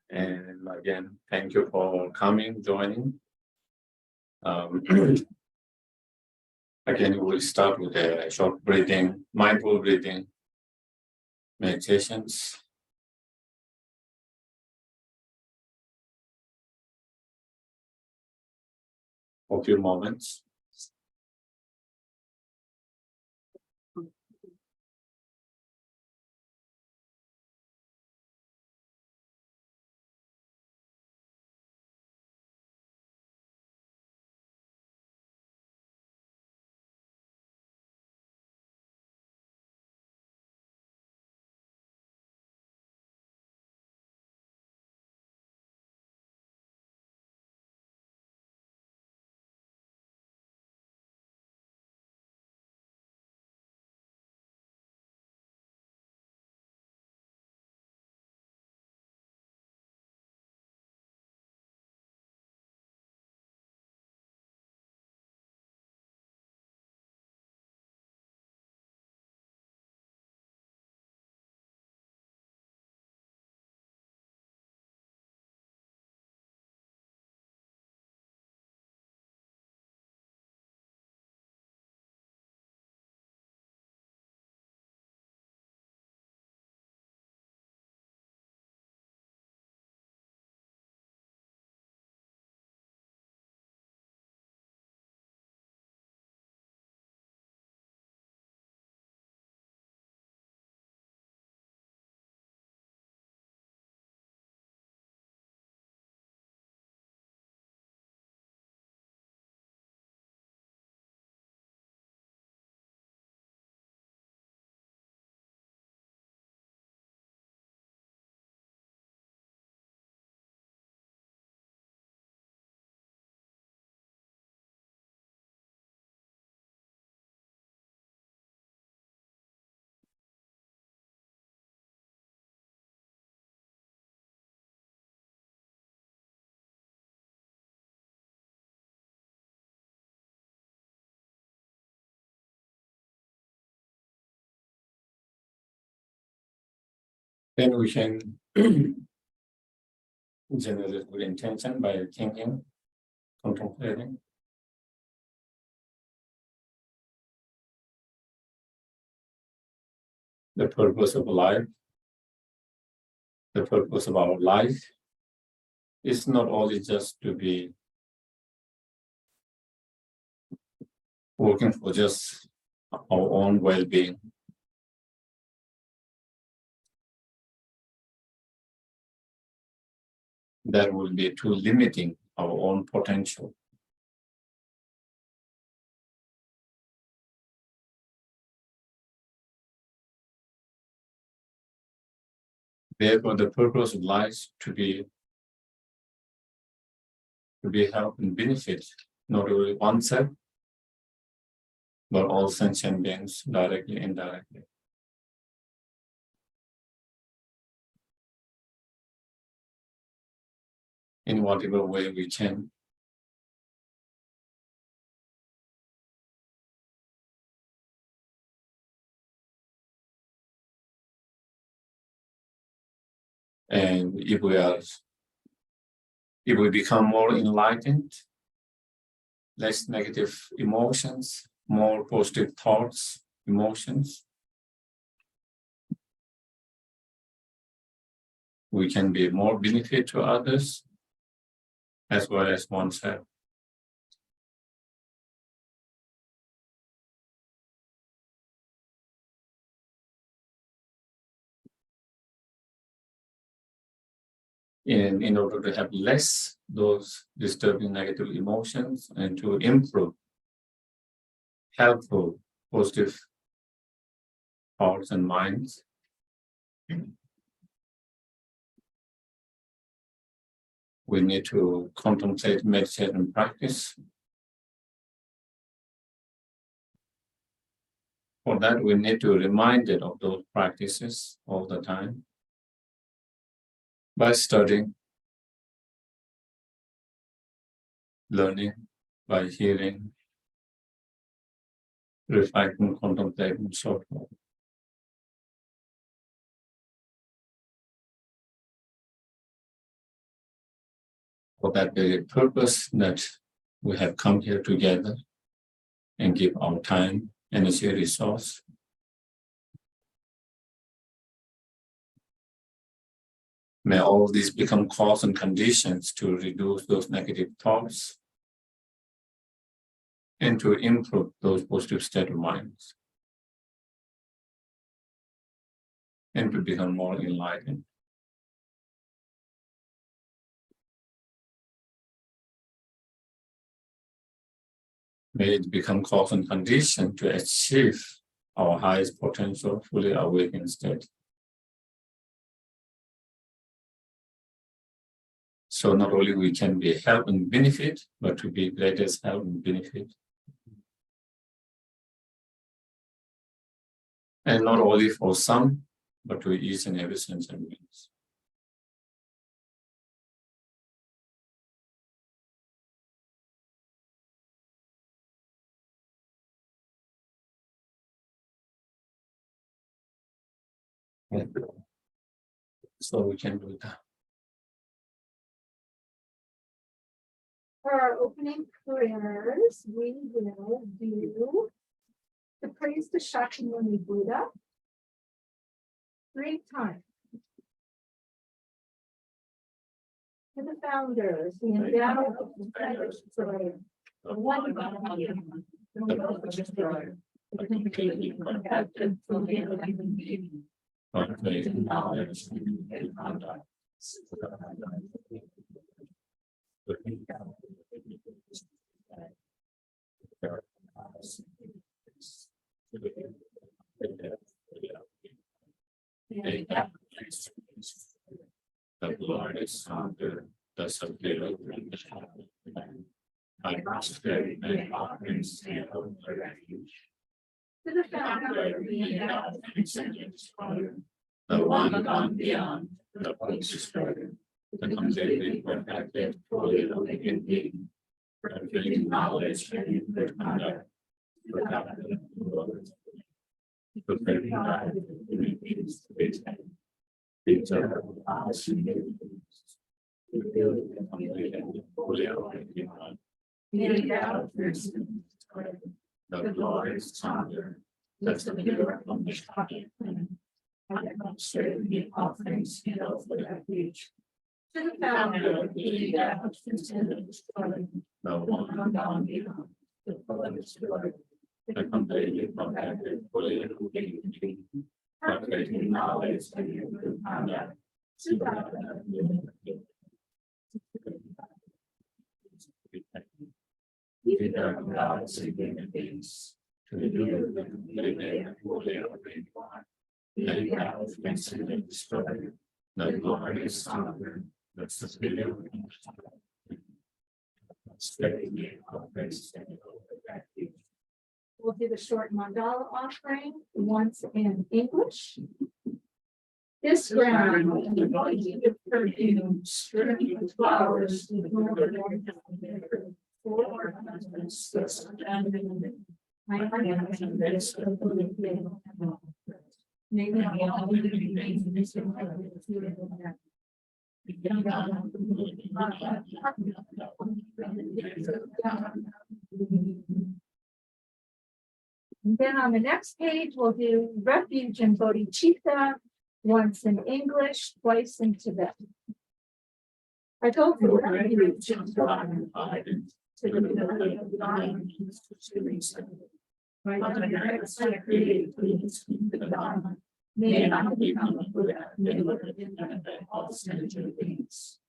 And again, thank you for coming, joining. Again, we will start with a short breathing, mindful breathing meditations. For a few moments. Then we can generate good intention by thinking, contemplating. The purpose of life, the purpose of our life is not only just to be working for just our own well-being. That will be too limiting our own potential. Therefore, the purpose of life to be help and benefit not only oneself, but all sentient beings directly, indirectly. In whatever way we can. And if we become more enlightened, less negative emotions, more positive thoughts, emotions, we can be more benefit to others as well as oneself. In order to have less those disturbing negative emotions and to improve helpful, positive hearts and minds, we need to contemplate, meditate, and practice. For that, we need to be reminded of those practices all the time by studying, learning, by hearing, reflecting, contemplating, and so forth. For that very purpose that we have come here together and give our time, energy, resource. May all these become cause and conditions to reduce those negative thoughts and to improve those positive state of minds and to become more enlightened. May it become cause and condition to achieve our highest potential fully awakened state. So not only we can be help and benefit, but to be greatest help and benefit. And not only for some, but to each and every sentient beings. So we can do that. For our opening prayers, we will do the praise to Shakyamuni Buddha 3 times. To the founders, the endowed of the founders forever. The one God, the destroyer. The Lord is under the subdued I must carry many offerings to the refuge. To the founder, The one gone beyond the place destroyer, the completely perfected, fully living being, perfect knowledge and good conduct, without the Lord. The perfect God, who means to be taken. The eternal policy, revealed and completed, fully awakened God. The glorious founder, the superior from the pocket. I demonstrate the offerings held for refuge. to the founder, The one gone beyond the fullest glory, the completely perfected, fully living being, perfect in knowledge and in good conduct. Eternal God, seeking in peace, to do the completely and fully awakened one. They have considered destroyed the glorious founder, the superior. We'll do the short mandala offering once in English. This ground, with perfume, strewn with flowers, for our husbands, my hands and this of the may we all be made in this Then on the next page, we'll do refuge and bodhicitta, once in English, twice in Tibetan. I go for refuge and to the middle of the line, may I become a Buddha, may live in the all sentient beings.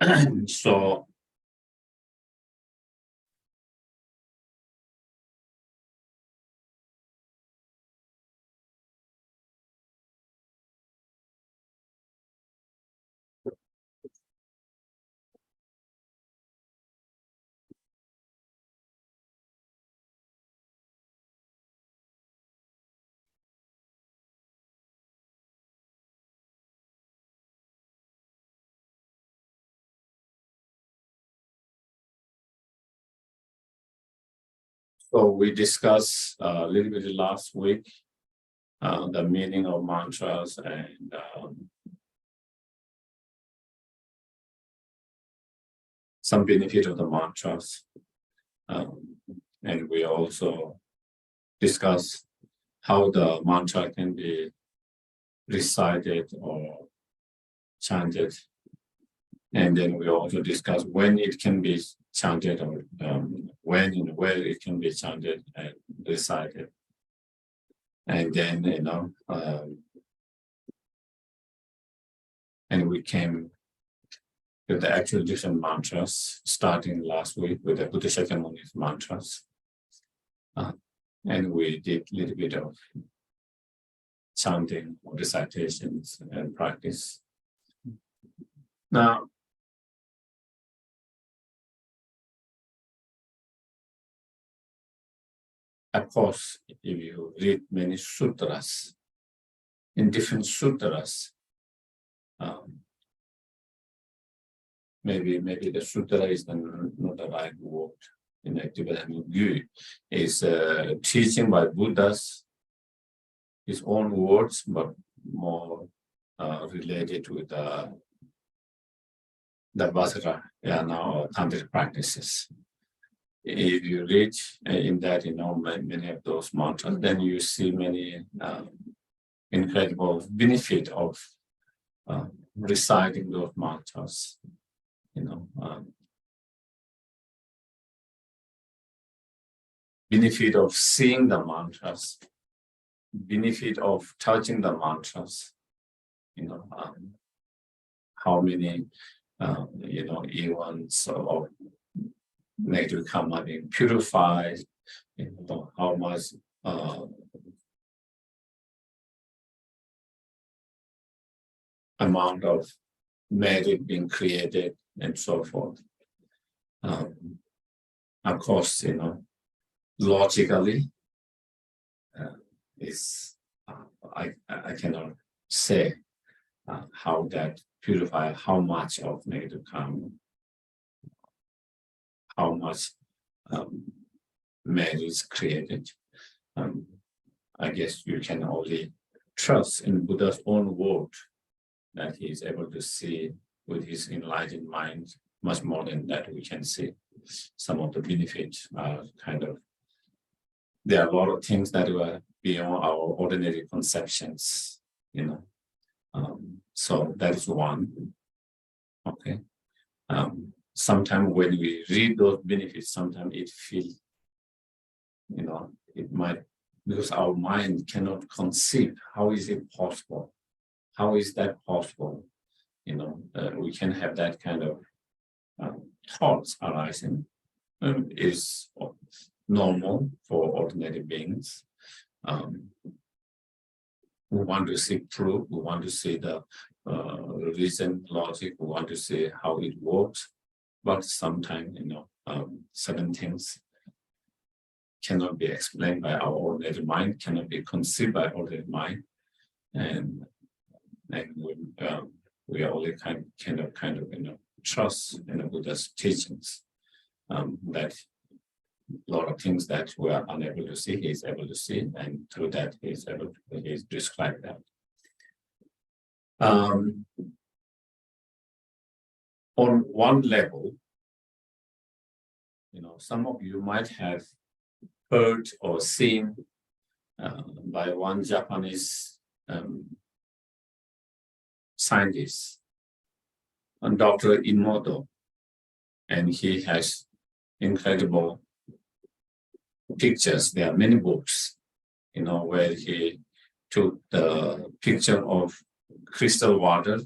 So we discussed a little bit last week the meaning of mantras and some benefit of the mantras. And we also discuss how the mantra can be recited or chanted. And then we also discuss when it can be chanted or when and where it can be chanted and recited. And then, and we came with the actual different mantras, starting last week with the Buddha Shakyamuni's mantras. And we did a little bit of chanting, recitations, and practice. Now, of course, if you read many sutras, in different sutras, maybe the sutra is not the right word. In Tibetan Gu is teaching by Buddhas, his own words, but more related with the Vajrayana or tantric practices. If you read in that, many of those mantras, then you see many incredible benefit of reciting those mantras. Benefit of seeing the mantras, benefit of touching the mantras. How many eons of negative karma being purified, how much amount of merit being created and so forth. Of course, logically, I cannot say how that purify how much of negative karma, how much merit is created. I guess you can only trust in Buddha's own word that he is able to see with his enlightened mind much more than that we can see. Some of the benefits are there are a lot of things that were beyond our ordinary conceptions, so that is one. Okay. Sometimes when we read those benefits, sometimes it feels, it might, because our mind cannot conceive, how is it possible? How is that possible? We can have that kind of thoughts arising. Is normal for ordinary beings. We want to see proof, we want to see the reason, logic, we want to see how it works, but sometimes, certain things cannot be explained by our ordinary mind, cannot be conceived by ordinary mind, and we are only kind of trust in Buddha's teachings, that a lot of things that we are unable to see, he is able to see, and through that he is described that. On one level, some of you might have heard or seen by one Japanese scientist, Dr. Emoto, and he has incredible pictures. There are many books, where he took the picture of crystal water,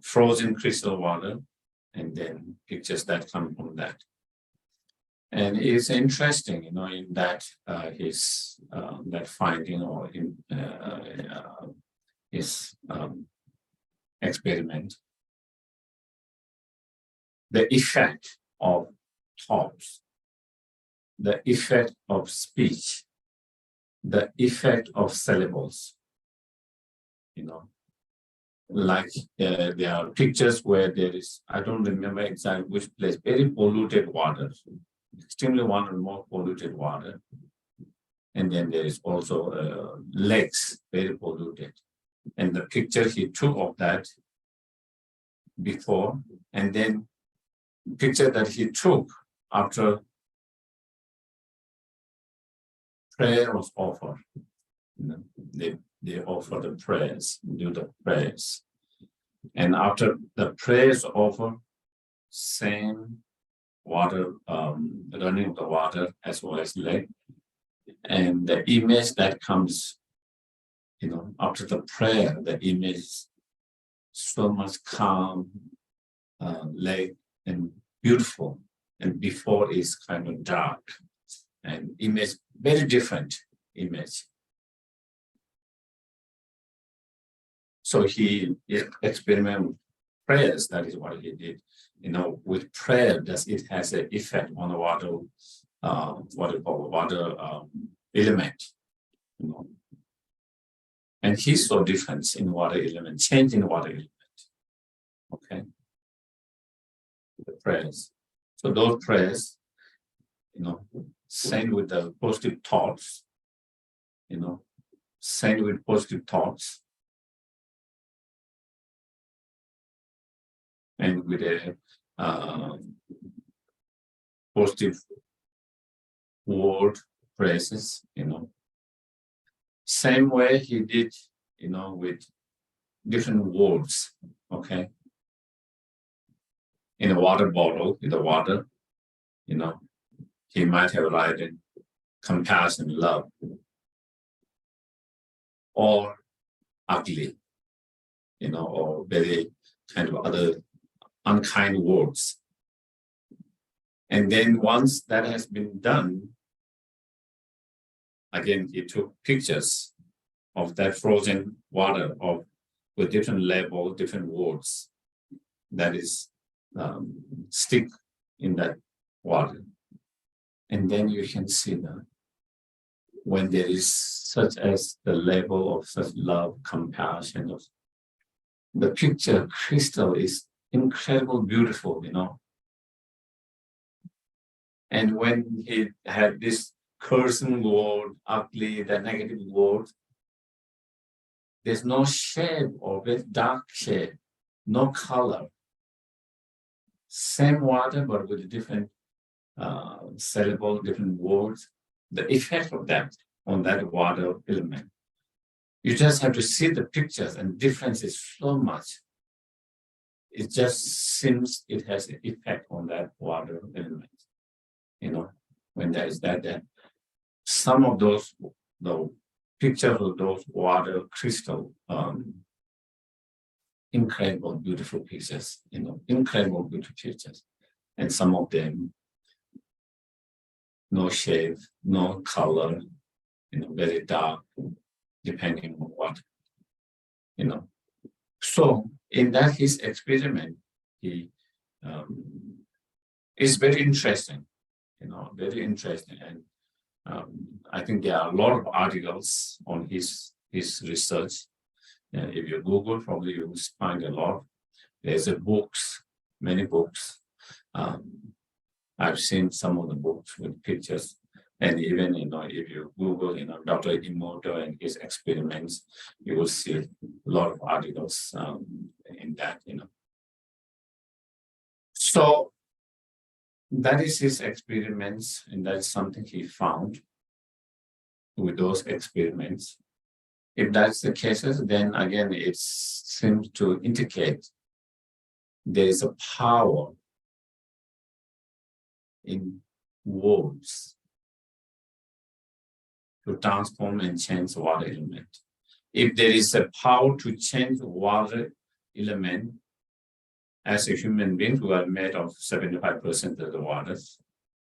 frozen crystal water, and then pictures that come from that. And it's interesting, in that his that finding or in his experiment, the effect of thoughts, the effect of speech, the effect of syllables. Like there are pictures where there is, I don't remember exactly which place, very polluted water, extremely more polluted water. And then there is also lakes, very polluted. And the picture he took of that before, and then picture that he took after prayer was offered. They offer the prayers, do the prayers. And after the prayers offer, same water, running the water as well as lake. And the image that comes, after the prayer, the image so much calm, lake and beautiful. And before is kind of dark. And image, very different image. So he experimented with prayers. That is what he did. With prayer, it has an effect on the water, what we call water element. And he saw difference in water element, change in water element. Okay. The prayers. So those prayers, send with the positive thoughts. Send with positive thoughts. And with a positive word phrases, Same way he did, with different words, okay? In a water bottle, with the water, he might have written compassion, love, or ugly, or very kind of other unkind words. And then once that has been done, again, he took pictures of that frozen water with different label, different words that is stick in that water. And then you can see that when there is such as the level of such love, compassion, the picture crystal is incredible, beautiful, And when he had this cursing word, ugly, the negative word, there's no shade or very dark shade, no color. Same water, but with different syllable, different words. The effect of that on that water element. You just have to see the pictures, and difference is so much. It just seems it has an effect on that water element. When there is that some of those, the pictures of those water crystal, incredible, beautiful pieces, incredible, beautiful pictures. And some of them, no shade, no color, very dark, depending on what, So in that his experiment, he is very interesting, very interesting. And I think there are a lot of articles on his research. If you Google, probably you will find a lot. There's books, many books. I've seen some of the books with pictures, and even if you Google, Dr. Emoto and his experiments, you will see a lot of articles in that, So that is his experiments, and that is something he found with those experiments. If that's the cases, then again, it seems to indicate there is a power in words to transform and change water element. If there is a power to change water element. As a human being, we are made of 75% of the water,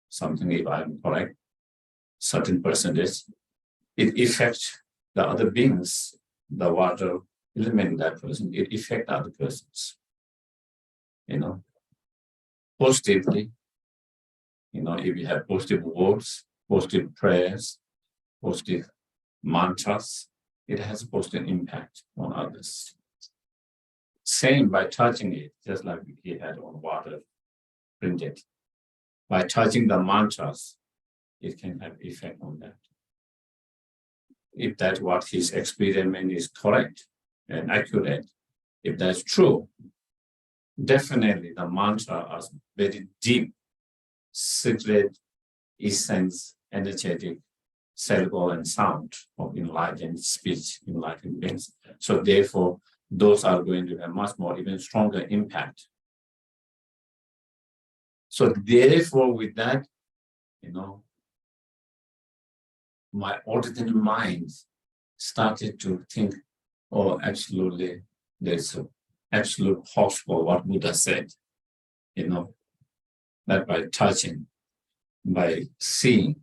something if I'm correct, certain percentage. It affects the other beings, the water element that person, it affects other persons. Positively, if you have positive words, positive prayers, positive mantras, it has a positive impact on others. Same by touching it, just like he had on water printed. By touching the mantras, it can have effect on that. If that's what his experiment is correct and accurate, if that's true, definitely the mantra has very deep, secret, essence, energetic, syllable and sound of enlightened speech, enlightened beings. So therefore, those are going to have much more, even stronger impact. So therefore, with that, my ordinary mind started to think, oh, absolutely, there's absolute possible what Buddha said, that by touching, by seeing,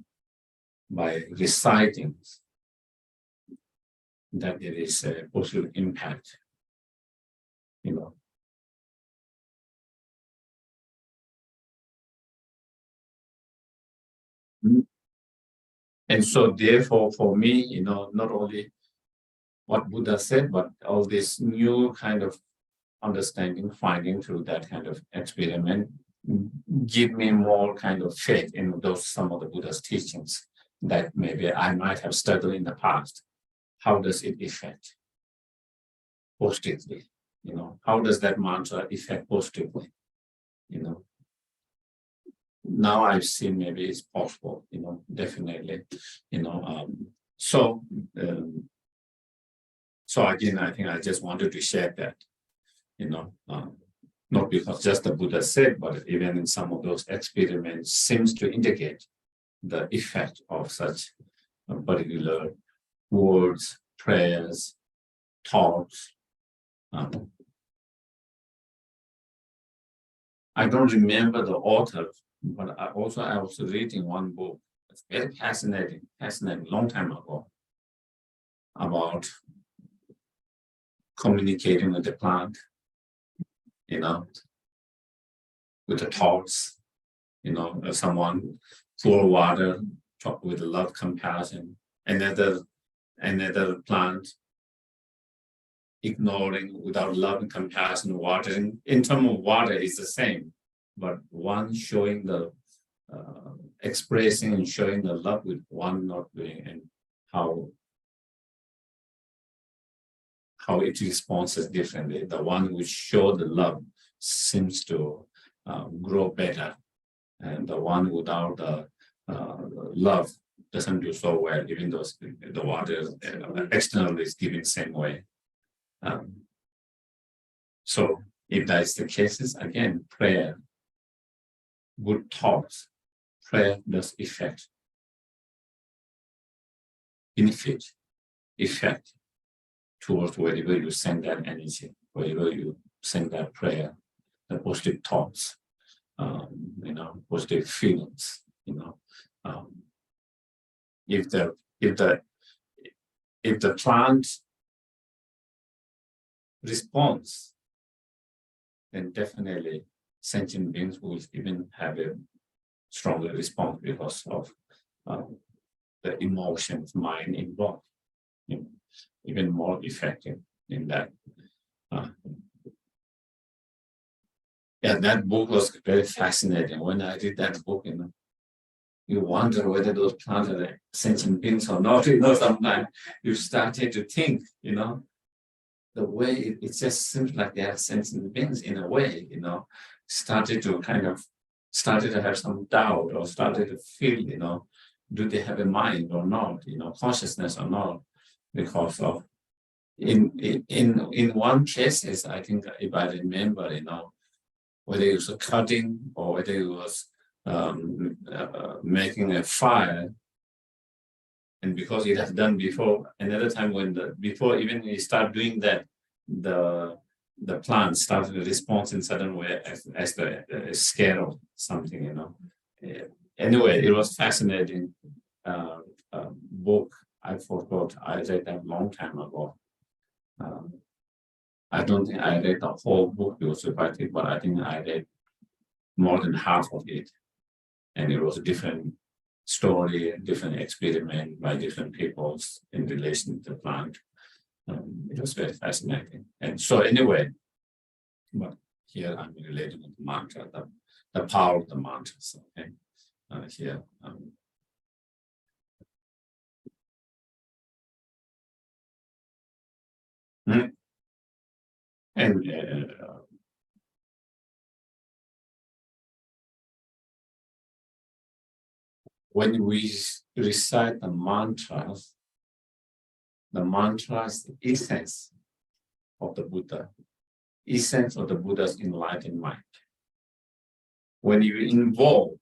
by reciting, that there is a positive impact, And so therefore, for me, not only what Buddha said, but all this new kind of understanding, finding through that kind of experiment, give me more kind of faith in some of the Buddha's teachings that maybe I might have studied in the past. How does it affect positively? How does that mantra affect positively? Now I've seen maybe it's possible, definitely, So again, I think I just wanted to share that, not because just the Buddha said, but even in some of those experiments seems to indicate the effect of such particular words, prayers, thoughts. I don't remember the author, but I was reading one book. It's very fascinating, long time ago, about communicating with the plant, with the thoughts, someone pour water, talk with love, compassion, another plant ignoring without love and compassion, watering. In terms of water, it's the same, but one showing the expressing and showing the love with one not doing, and how it responds differently. The one which show the love seems to grow better, and the one without the love doesn't do so well, even though the water externally is given same way. So if that's the cases, again, prayer, good thoughts, prayer does benefit, effect towards wherever you send that energy, wherever you send that prayer, the positive thoughts, positive feelings, if the plant response, then definitely sentient beings will even have a stronger response because of the emotions, mind involved, even more effective in that. That book was very fascinating. When I read that book, you wonder whether those plants are sentient beings or not. Sometimes you started to think, the way it just seems like they are sentient beings in a way, started to have some doubt, or started to feel, do they have a mind or not, consciousness or not, because of in one case, I think if I remember, whether it was cutting or whether it was making a fire, and because it has done before, another time before even we start doing that, the the plant started to respond in certain way as the scared of something, you know. Anyway, it was fascinating book. I forgot. I read that a long time ago. I don't think I read the whole book, but I think I read more than half of it. And it was a different story, different experiment by different peoples in relation to the plant. It was very fascinating. And so anyway, but here I'm relating to the mantra, the power of the mantras. Okay, here. And when we recite the mantras, the essence of the Buddha, essence of the Buddha's enlightened mind. When you invoke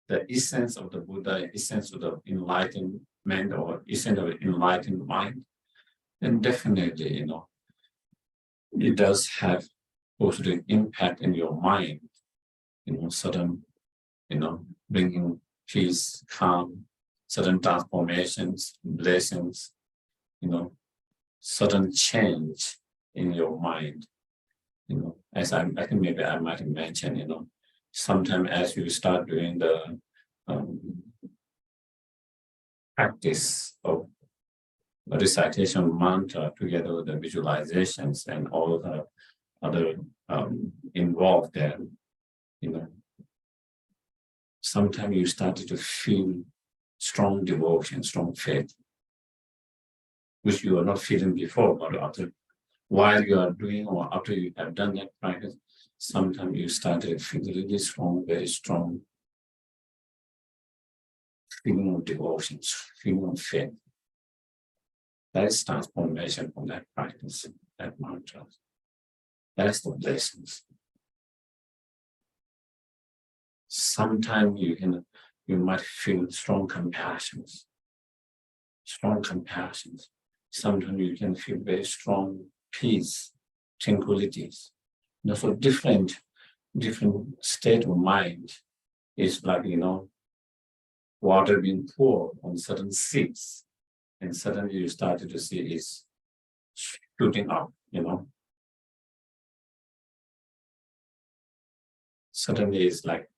the essence of the Buddha, essence of the enlightenment or essence of enlightened mind, then definitely, you know, it does have positive impact in your mind, you know, certain, you know, bringing peace, calm, certain transformations, blessings, you know, certain change in your mind, you know, as I think maybe I might mention, you know, sometimes as you start doing the practice of the recitation of mantra together with the visualizations and all the other involved there, you know, sometimes you started to feel strong devotion, strong faith, which you are not feeling before, but after while you are doing or after you have done that practice, sometimes you started to feel really strong, very strong feeling of devotion, feeling of faith. That is transformation from that practice, that mantra. That's the blessings. Sometimes you might feel strong compassions. Sometimes you can feel very strong peace, tranquilities. You know, so different state of mind is like, you know, water being poured on certain seeds, and suddenly you started to see it's shooting up, you know. Suddenly it's like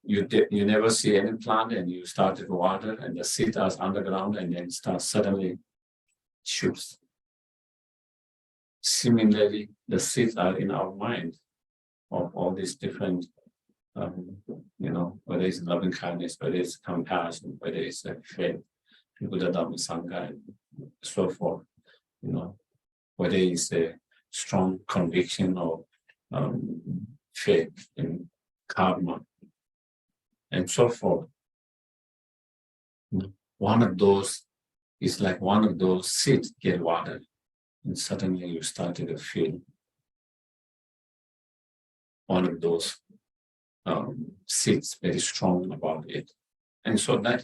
you never see any plant and you started to water and the seed is underground and then starts suddenly shoots. Similarly, the seeds are in our mind of all these different, you know, whether it's loving kindness, whether it's compassion, whether it's faith, Buddha, Dhamma, Sangha, and so forth, you know, whether it's a strong conviction or faith in karma, and so forth. One of those is like one of those seeds get watered, and suddenly you started to feel one of those seeds very strong about it. And so that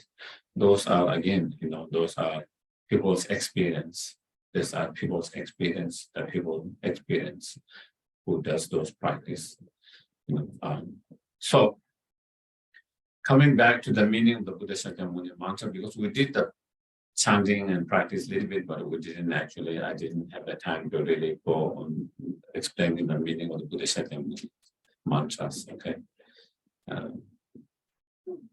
those are, again, you know, those are people's experience. These are people's experience that people experience who does those practice. You know, so coming back to the meaning of the Buddha Shakyamuni mantra, because we did the chanting and practice a little bit, but we didn't actually, I didn't have the time to really go on explaining the meaning of the Buddha Shakyamuni mantras, okay?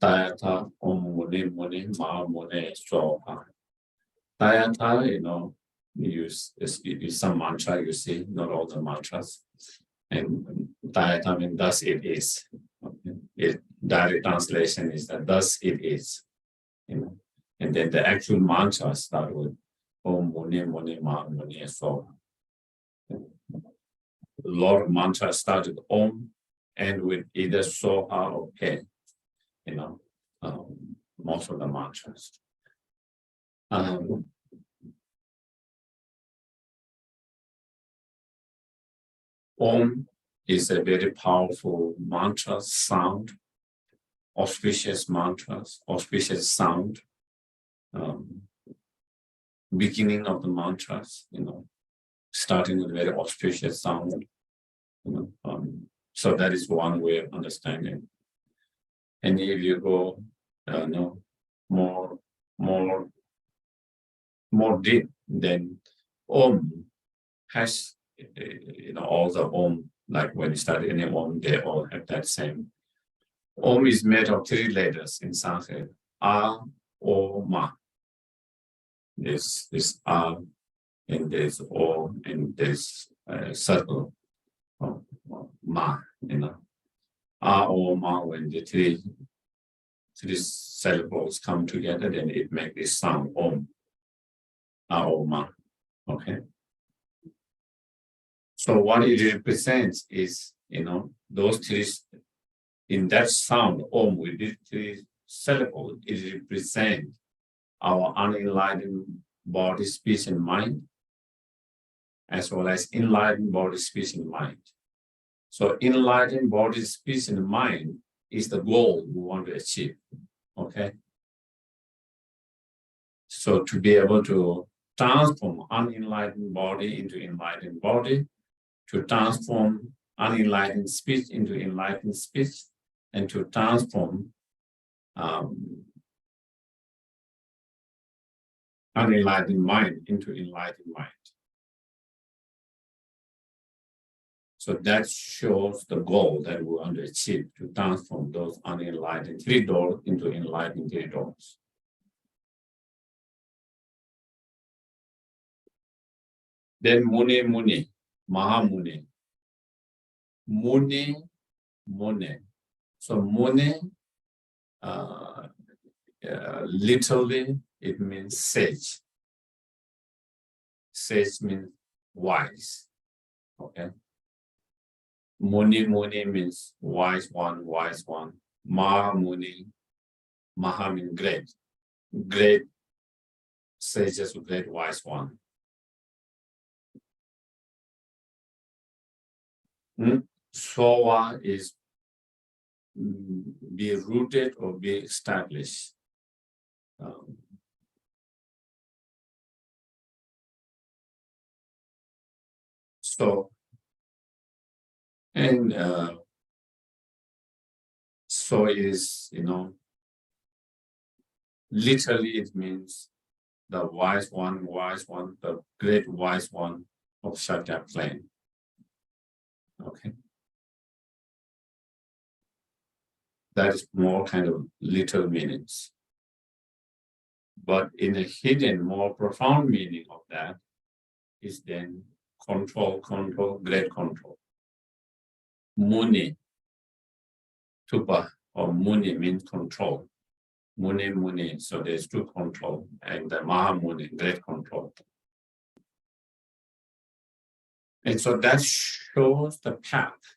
Tayatha Om Muni Muni Ma Muni Swaha. Tayatha, you know, use some mantra you see, not all the mantras. And Tayatha means thus it is. Okay. Direct translation is that thus it is. You know. And then the actual mantra start with Om Muni Muni Ma Muni Swaha. A lot of mantras start with Om and with either Soha or Pe. You know, most of the mantras. Om is a very powerful mantra sound, auspicious mantras, auspicious sound, beginning of the mantras, you know. starting with very auspicious sound. So that is one way of understanding. And if you go, more deep, then Om has, all the Om, like when you study any Om, they all have that same. Om is made of 3 letters in Sanskrit: A, O, Ma. This A, and there's O, and there's circle of Ma, A, O, Ma. When the three syllables come together, then it makes this sound Om. A, O, Ma. Okay. So what it represents is, those 3, in that sound, Om, with these 3 syllables, it represents our unenlightened body, speech, and mind, as well as enlightened body, speech, and mind. So enlightened body, speech, and mind is the goal we want to achieve. Okay. So to be able to transform unenlightened body into enlightened body, to transform unenlightened speech into enlightened speech, and to transform unenlightened mind into enlightened mind. So that shows the goal that we want to achieve, to transform those unenlightened 3 doors into enlightened 3 doors. Then Muni, Mahamuni. Muni. So Muni, literally, it means sage. Sage means wise. Okay. Muni means wise one. Mahamuni, Maha means great sages, great wise one. Sowa is be rooted or be established. So is, literally it means the wise one, the great wise one of Shatya plane. Okay. That is more kind of literal meanings. But in a hidden, more profound meaning of that is then control, great control. Muni, Tupa, or Muni means control. Muni, so there's 2 control, and the Mahamuni, great control. And so that shows the path.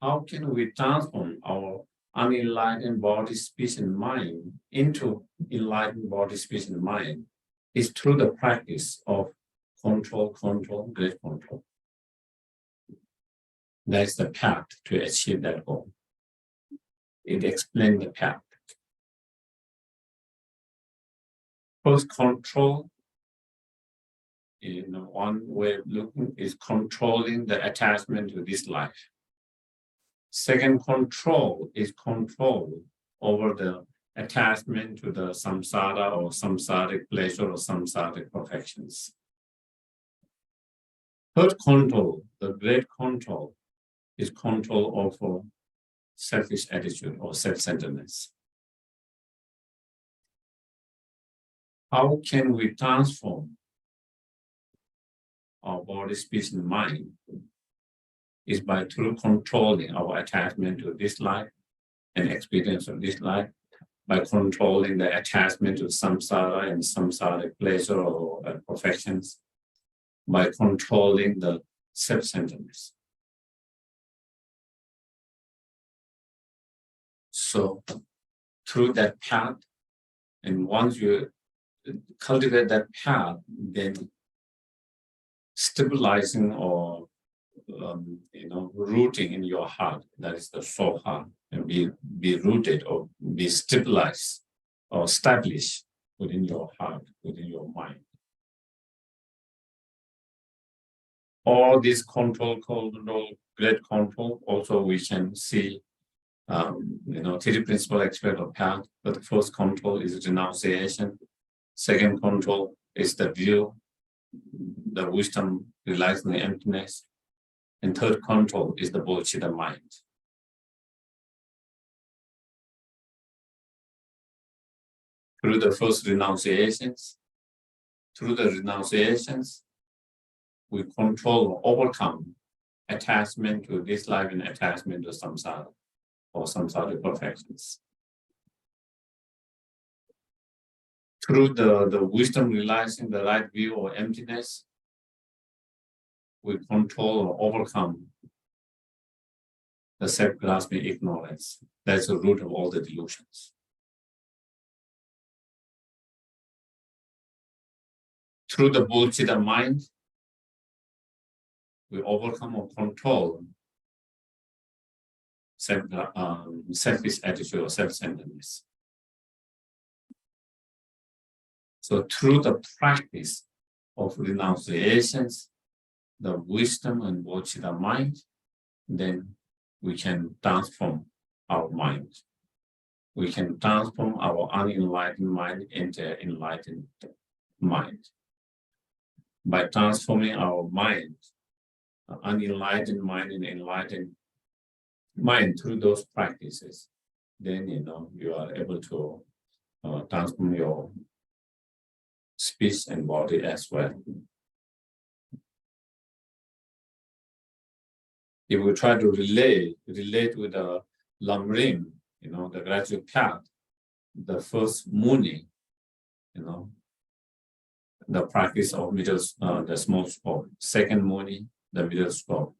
How can we transform our unenlightened body, speech, and mind into enlightened body, speech, and mind? Is through the practice of control, great control. That's the path to achieve that goal. It explains the path. First, control, one way of looking is controlling the attachment to this life. Second, control is control over the attachment to the samsara or samsaric pleasure or samsaric perfections. Third control, the great control, is control over selfish attitude or self-centeredness. How can we transform our body, speech, and mind? Is by through controlling our attachment to this life and experience of this life, by controlling the attachment to samsara and samsaric pleasure or perfections, by controlling the self-centeredness. So through that path, and once you cultivate that path, then stabilizing or rooting in your heart, that is the soul heart, and be rooted or be stabilized or established within your heart, within your mind. all this control called great control. Also, we can see, three principal aspects of path. But the first control is renunciation. Second control is the view, the wisdom relies on the emptiness. And third control is the bodhicitta mind. Through the first renunciations, we control or overcome attachment to this life and attachment to samsara or samsara perfections. Through the wisdom realizing the right view or emptiness, we control or overcome the self-grasping ignorance. That's the root of all the delusions. Through the bodhicitta mind, we overcome or control selfish attitude or self-centeredness. So through the practice of renunciations, the wisdom and bodhicitta mind, then we can transform our mind. We can transform our unenlightened mind into enlightened mind. By transforming our mind, unenlightened mind and enlightened mind through those practices, then you are able to transform your speech and body as well. If we try to relate with the Lamrim, the gradual path, the first muni, the practice of the small scope. Second muni, the middle scope.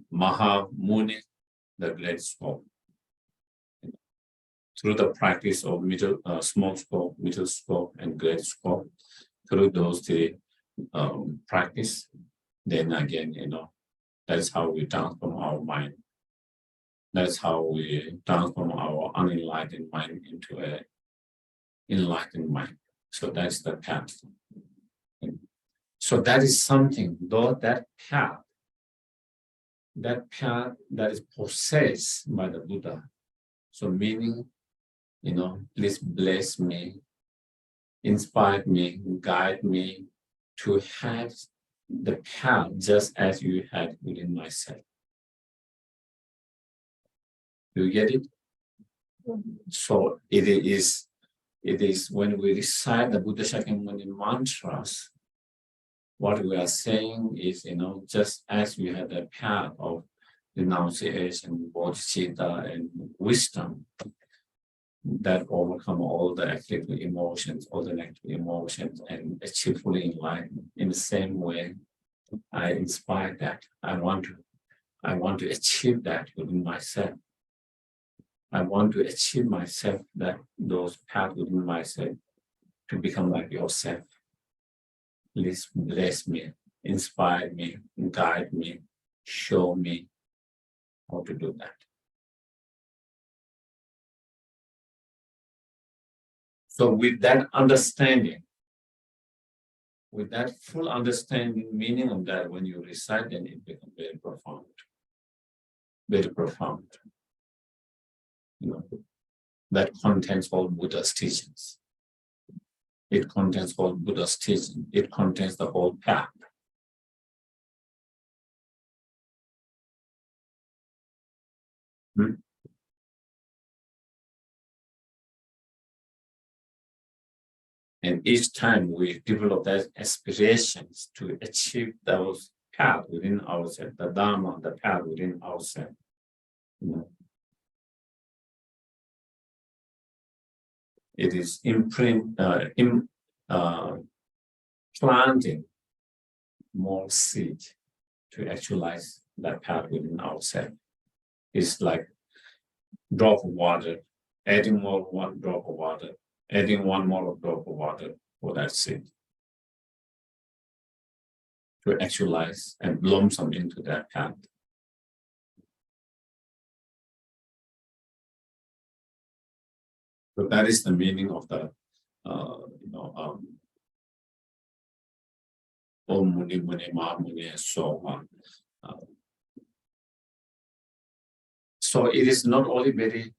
Maha muni, the great scope. Through the practice of small scope, middle scope, and great scope, through those three practice, then again, that's how we transform our mind. That's how we transform our unenlightened mind into an enlightened mind. So that's the path. So that is something, though that path that is possessed by the Buddha. So meaning, please bless me, inspire me, guide me to have the path just as you had within myself. Do you get it? So it is when we recite the Buddha Shakyamuni mantras, what we are saying is, just as we had the path of renunciation, bodhicitta, and wisdom that overcome all the afflictive emotions, all the negative emotions, and achieve fully enlightenment. In the same way, I inspire that. I want to achieve that within myself. I want to achieve myself those paths within myself to become like yourself. Please bless me, inspire me, guide me, show me how to do that. So with that understanding, with that full understanding, meaning of that, when you recite, then it becomes very profound. Very profound. That contains all Buddha's teachings. It contains all Buddha's teaching. It contains the whole path. And each time we develop those aspirations to achieve those paths within ourselves, the Dharma, the path within ourselves. It is planting more seed to actualize that path within ourselves. It's like drop of water, adding one drop of water, adding one more drop of water for that seed to actualize and blossom into that path. So that is the meaning of the Om Muni Muni Ma Muni, and so on. So it is not only very,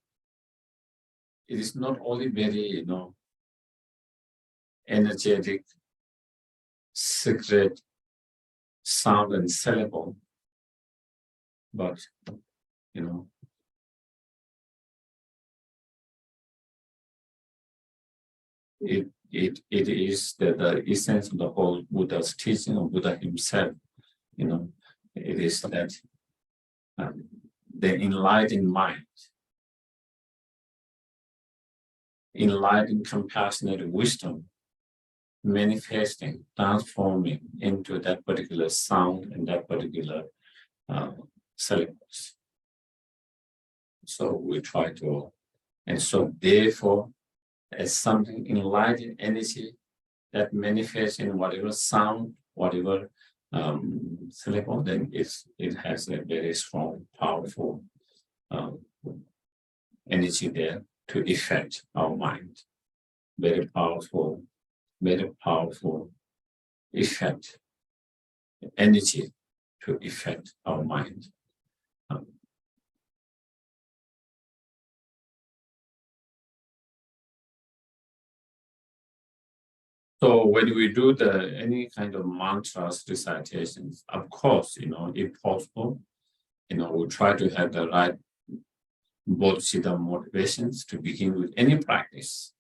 energetic, secret sound and syllable, but it is the essence of the whole Buddha's teaching, of Buddha himself. It is that the enlightened mind, enlightened compassionate wisdom, manifesting, transforming into that particular sound and that particular syllables. So we try to, and so therefore, as something enlightened energy that manifests in whatever sound, whatever syllable, then it has a very strong, powerful energy there to affect our mind. Very powerful effect, energy to affect our mind. So when we do any kind of mantras recitations, of course, if possible, we try to have the right bodhicitta motivations to begin with any practice.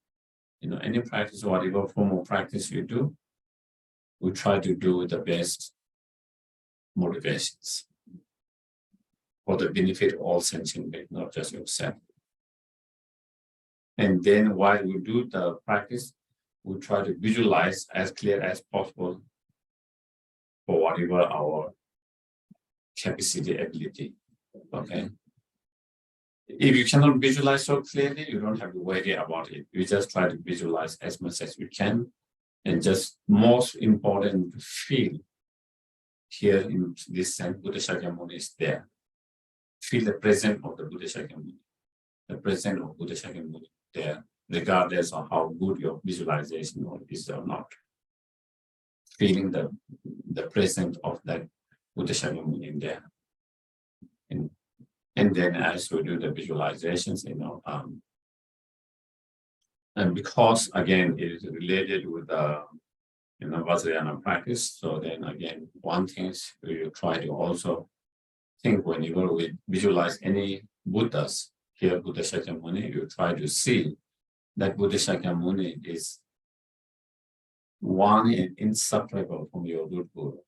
Any practice, whatever form of practice you do, we try to do the best motivations for the benefit of all sentient beings, not just yourself. And then while we do the practice, we try to visualize as clear as possible for whatever our capacity, ability. Okay. If you cannot visualize so clearly, you don't have to worry about it. You just try to visualize as much as you can, and just most important to feel here in this sense, Buddha Shakyamuni is there. Feel the presence of the Buddha Shakyamuni, the presence of Buddha Shakyamuni there, regardless of how good your visualization is or not. Feeling the presence of that Buddha Shakyamuni in there. And then as we do the visualizations, and because again it is related with the Vajrayana practice, so then again one thing is we try to also think whenever we visualize any Buddhas, here Buddha Shakyamuni, you try to see that Buddha Shakyamuni is one and inseparable from your root Guru.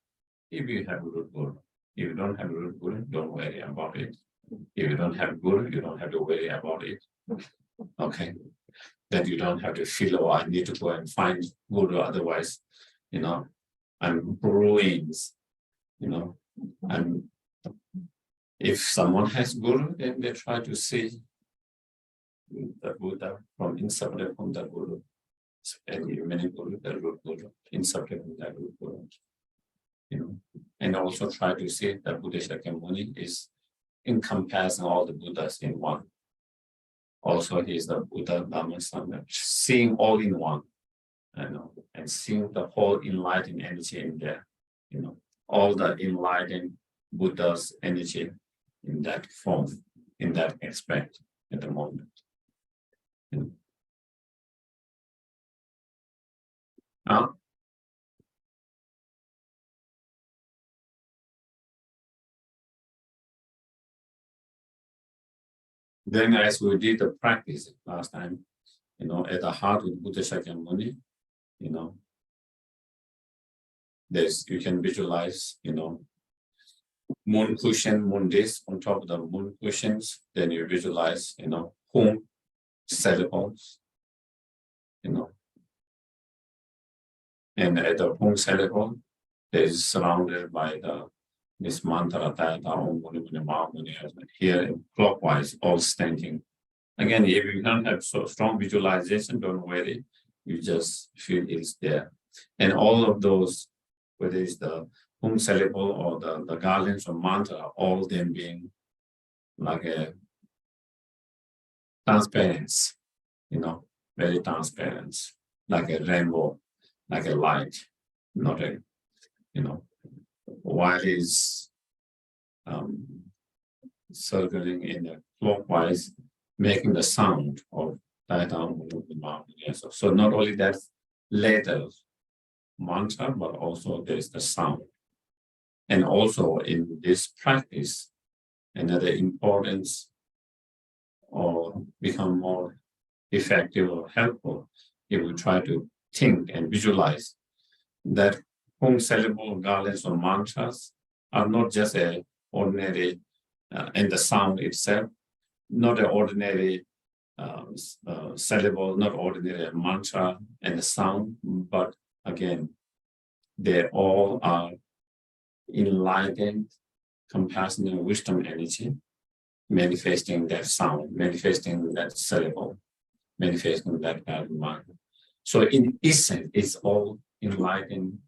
If you have root Guru, if you don't have root Guru, don't worry about it. If you don't have Guru, you don't have to worry about it. Okay, that you don't have to feel, oh, I need to go and find Guru, otherwise, I'm ruins. And if someone has Guru, then they try to see the Buddha from inseparable from the Guru. And many Guru, the root Guru, inseparable from the root Guru. And also try to see that Buddha Shakyamuni is encompassing all the Buddhas in one. Also, he is the Buddha, Dhamma, Sangha, seeing all in one, and seeing the whole enlightened energy in there, all the enlightened Buddha's energy in that form, in that aspect at the moment. Then as we did the practice last time, at the heart of Buddha Shakyamuni, you can visualize, moon cushion, moon disc on top of the moon cushions. Then you visualize, hum syllables, and at the hum syllable, there is surrounded by this mantra that Om Muni Muni Ma Muni, here clockwise, all standing. Again, if you don't have so strong visualization, don't worry. You just feel it's there. And all of those, whether it's the hum syllable or the garlands of mantra, all them being like a transparency, very transparent, like a rainbow, like a light, not a while it's circling in a clockwise, making the sound of that moving mountain. Yes. So not only that later mantra, but also there's the sound. And also in this practice, another importance or become more effective or helpful if we try to think and visualize that home syllable garlands or mantras are not just a ordinary and the sound itself, not an ordinary syllable, not ordinary mantra and the sound, but again, they all are enlightened, compassionate, wisdom energy, manifesting that sound, manifesting that syllable, manifesting that mantra. So in essence, it's all enlightened,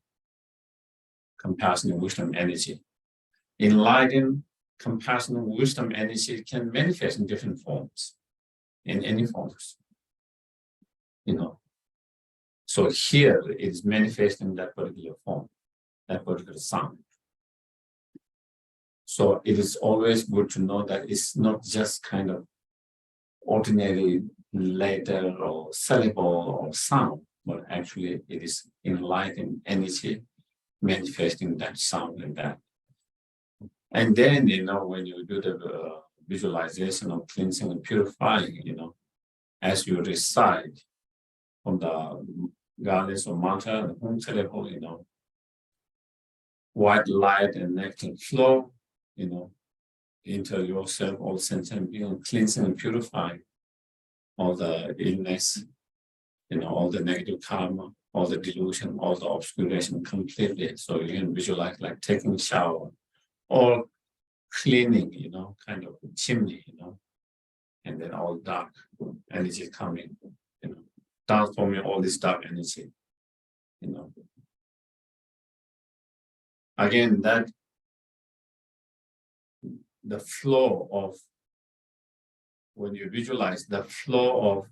compassionate, wisdom energy. Enlightened, compassionate, wisdom energy can manifest in different forms, in any forms. So here it is manifesting that particular form, that particular sound. So it is always good to know that it's not just kind of ordinary letter or syllable or sound, but actually it is enlightened energy manifesting that sound and that. And then, when you do the visualization of cleansing and purifying, as you recite from the garlands of mantra, the home syllable, white light and nectar flow, into yourself, all sentient being, cleansing and purifying all the illness, all the negative karma, all the delusion, all the obscuration completely. So you can visualize like taking a shower or cleaning, kind of chimney, and then all dark energy coming, transforming all this dark energy, Again, that the flow of, when you visualize the flow of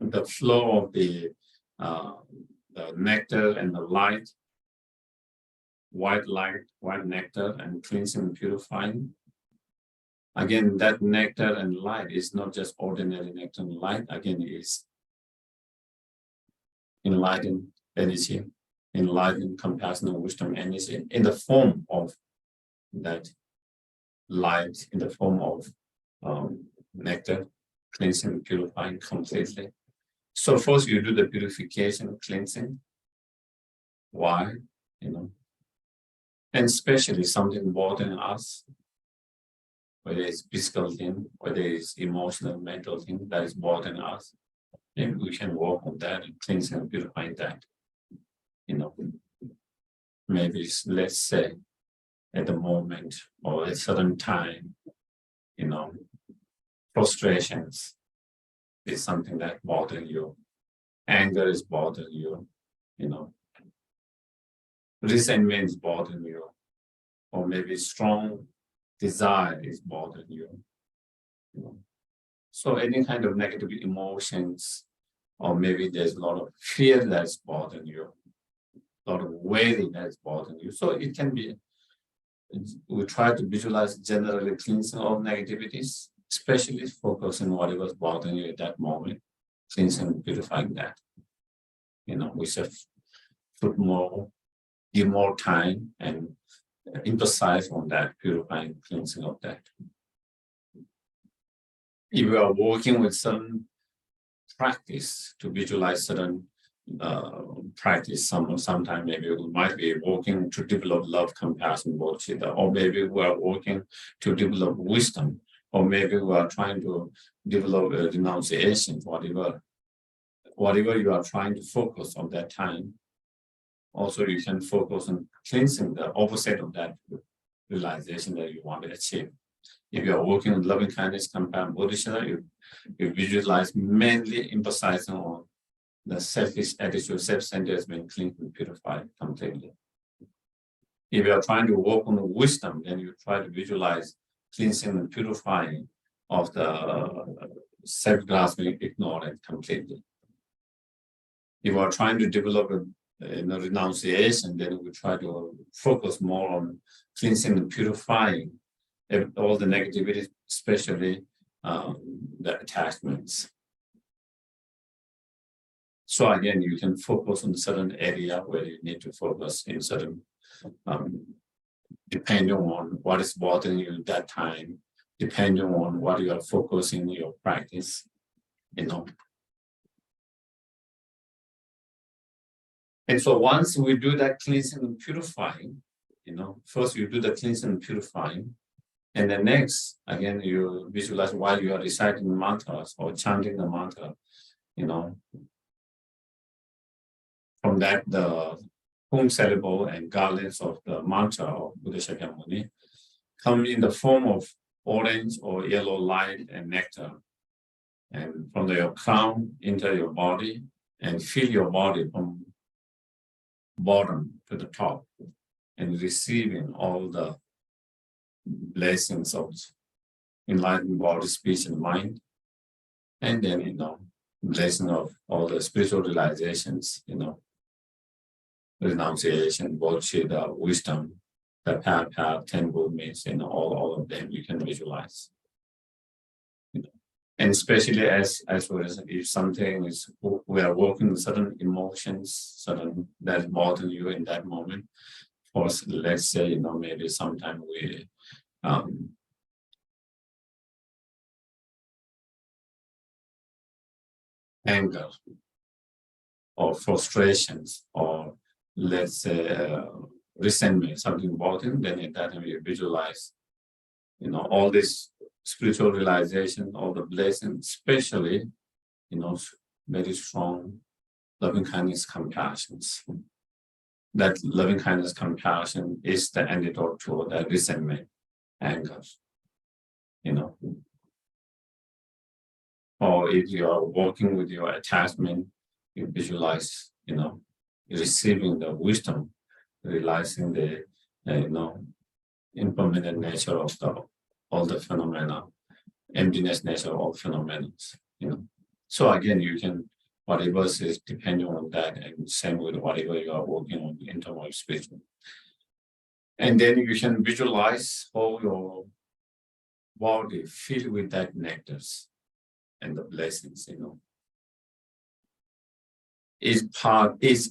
the nectar and the light, white nectar and cleansing and purifying. Again, that nectar and light is not just ordinary nectar and light. Again, it is enlightened energy, enlightened compassion and wisdom energy in the form of that light, in the form of nectar, cleansing and purifying completely. So first you do the purification, cleansing. Why? And especially something bothering us, whether it's physical thing, whether it's emotional, mental thing that is bothering us, maybe we can work on that and cleansing and purifying that. Maybe it's, let's say, at the moment or at a certain time, frustrations is something that bothering you. Anger is bothering you, resentment is bothering you, or maybe strong desire is bothering you. So any kind of negative emotions, or maybe there's a lot of fear that's bothering you, a lot of worry that's bothering you. So it can be, we try to visualize generally cleansing all negativities, especially focus on whatever's bothering you at that moment, cleansing and purifying that. We should give more time and emphasize on that, purifying, cleansing of that. If you are working with certain practice to visualize certain practice, sometime maybe we might be working to develop love, compassion, bodhicitta, or maybe we are working to develop wisdom, or maybe we are trying to develop a renunciation, whatever you are trying to focus on that time. Also, you can focus on cleansing the opposite of that realization that you want to achieve. If you are working on loving kindness, compassion, bodhicitta, you visualize mainly emphasizing on the selfish attitude, self-centered has been cleaned and purified completely. If you are trying to work on the wisdom, then you try to visualize cleansing and purifying of the self-grasping ignorance completely. if we're trying to develop a renunciation, then we try to focus more on cleansing and purifying all the negativity, especially the attachments. So again, you can focus on certain area where you need to focus in certain, depending on what is bothering you at that time, depending on what you are focusing in your practice, And so once we do that cleansing and purifying, first you do the cleansing and purifying, and then next, again, you visualize while you are reciting mantras or chanting the mantra, from that, the home syllable and garlands of the mantra of Buddha Shakyamuni come in the form of orange or yellow light and nectar. And from your crown enter your body and fill your body from bottom to the top and receiving all the blessings of enlightened body, speech, and mind. And then, blessing of all the spiritual realizations, renunciation, bodhicitta, wisdom, the path, 10 movements, all of them you can visualize. And especially as well as if something is, we are working with certain emotions, that bother you in that moment. Of course, let's say, maybe sometime we anger or frustrations or let's say resentment, something important, then at that time you visualize, all this spiritual realization, all the blessings, especially, very strong loving kindness, compassions. That loving kindness, compassion is the antidote to that resentment, anger, Or if you are working with your attachment, you visualize, receiving the wisdom, realizing the, impermanent nature of all the phenomena, emptiness nature of all phenomena, So again, you can, whatever is depending on that, and same with whatever you are working on in terms of spiritual. And then you can visualize how your body filled with that nectars and the blessings, Each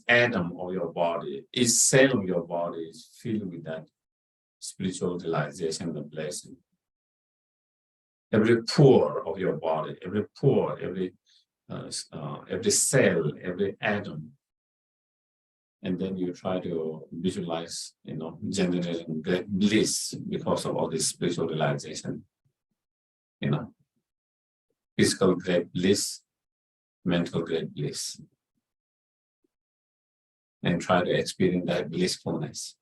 atom of your body, each cell of your body is filled with that spiritual realization, the blessing. Every pore of your body, every pore, every cell, every atom. And then you try to visualize, generating great bliss because of all this spiritual realization. Physical great bliss, mental great bliss. And try to experience that blissfulness.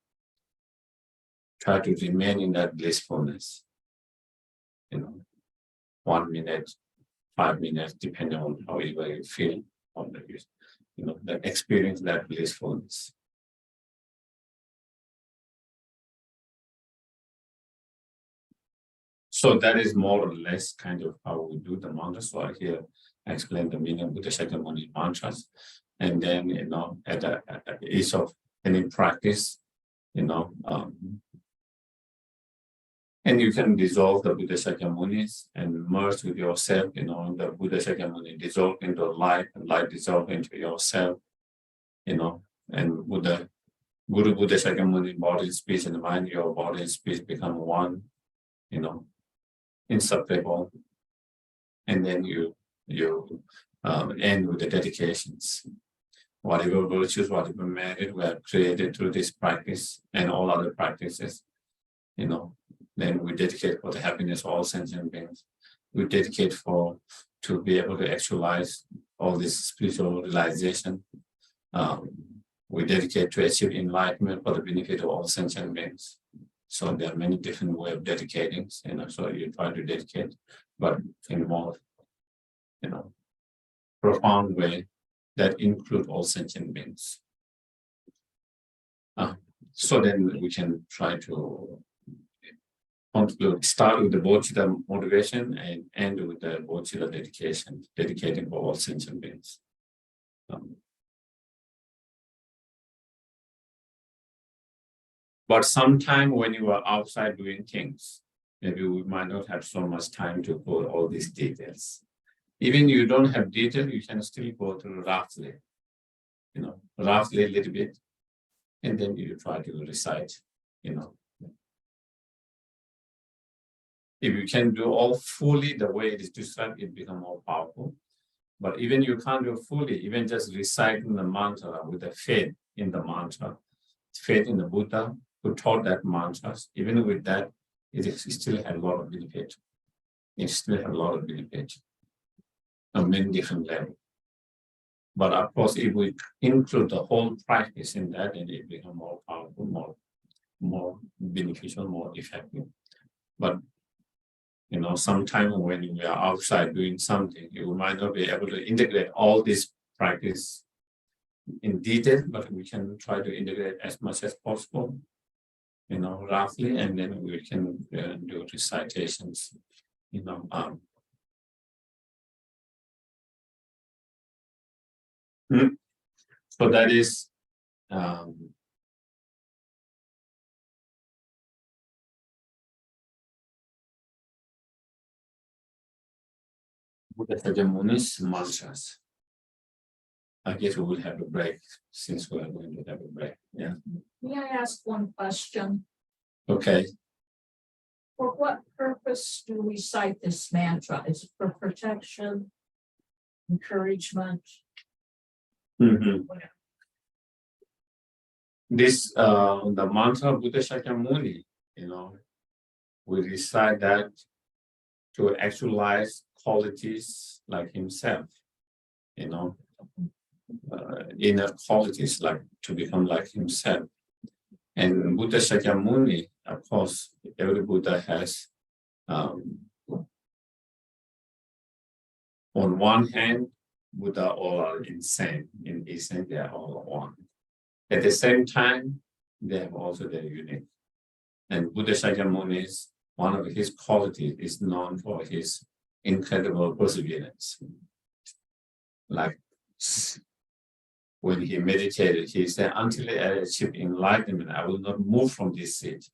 Try to remain in that blissfulness. 1 minute, 5 minutes, depending on how you feel on the experience that blissfulness. So that is more or less kind of how we do the mantras. So here I explain the meaning of Buddha Shakyamuni mantras. And then, at the ease of any practice, and you can dissolve the Buddha Shakyamunis and merge with yourself, the Buddha Shakyamuni dissolve into light, and light dissolve into yourself, and with the Guru Buddha Shakyamuni body, speech, and mind, your body and speech become one, inseparable. And then you end with the dedications. Whatever virtues, whatever merit we have created through this practice and all other practices, then we dedicate for the happiness of all sentient beings. We dedicate to be able to actualize all this spiritual realization. We dedicate to achieve enlightenment for the benefit of all sentient beings. So there are many different ways of dedicating, so you try to dedicate, but in a more, profound way that include all sentient beings. So then we can try to conclude, start with the bodhicitta motivation and end with the bodhicitta dedication, dedicating for all sentient beings. But sometime when you are outside doing things, maybe we might not have so much time to go all these details. Even you don't have detail, you can still go through roughly, roughly a little bit, and then you try to recite, If you can do all fully the way it is described, it becomes more powerful. But even you can't do fully, even just reciting the mantra with the faith in the mantra, faith in the Buddha who taught that mantra, even with that, it still has a lot of benefit. It still has a lot of benefit on many different levels. But of course, if we include the whole practice in that, then it becomes more powerful, more beneficial, more effective. But sometimes when we are outside doing something, you might not be able to integrate all this practice in detail, but we can try to integrate as much as possible, roughly, and then we can do recitations, So that is Buddha Shakyamuni's mantras. I guess we will have a break since we are going to have a break. Yeah. May I ask one question? Okay. For what purpose do we cite this mantra? Is it for protection, encouragement? Whatever. This the mantra of Buddha Shakyamuni, we recite that to actualize qualities like himself, inner qualities like to become like himself. And Buddha Shakyamuni, of course, every Buddha has, on one hand, Buddha all are insane. In essence, they are all one. At the same time, they have also their unique. And Buddha Shakyamuni's, one of his qualities is known for his incredible perseverance. Like when he meditated, he said, until I achieve enlightenment, I will not move from this seat.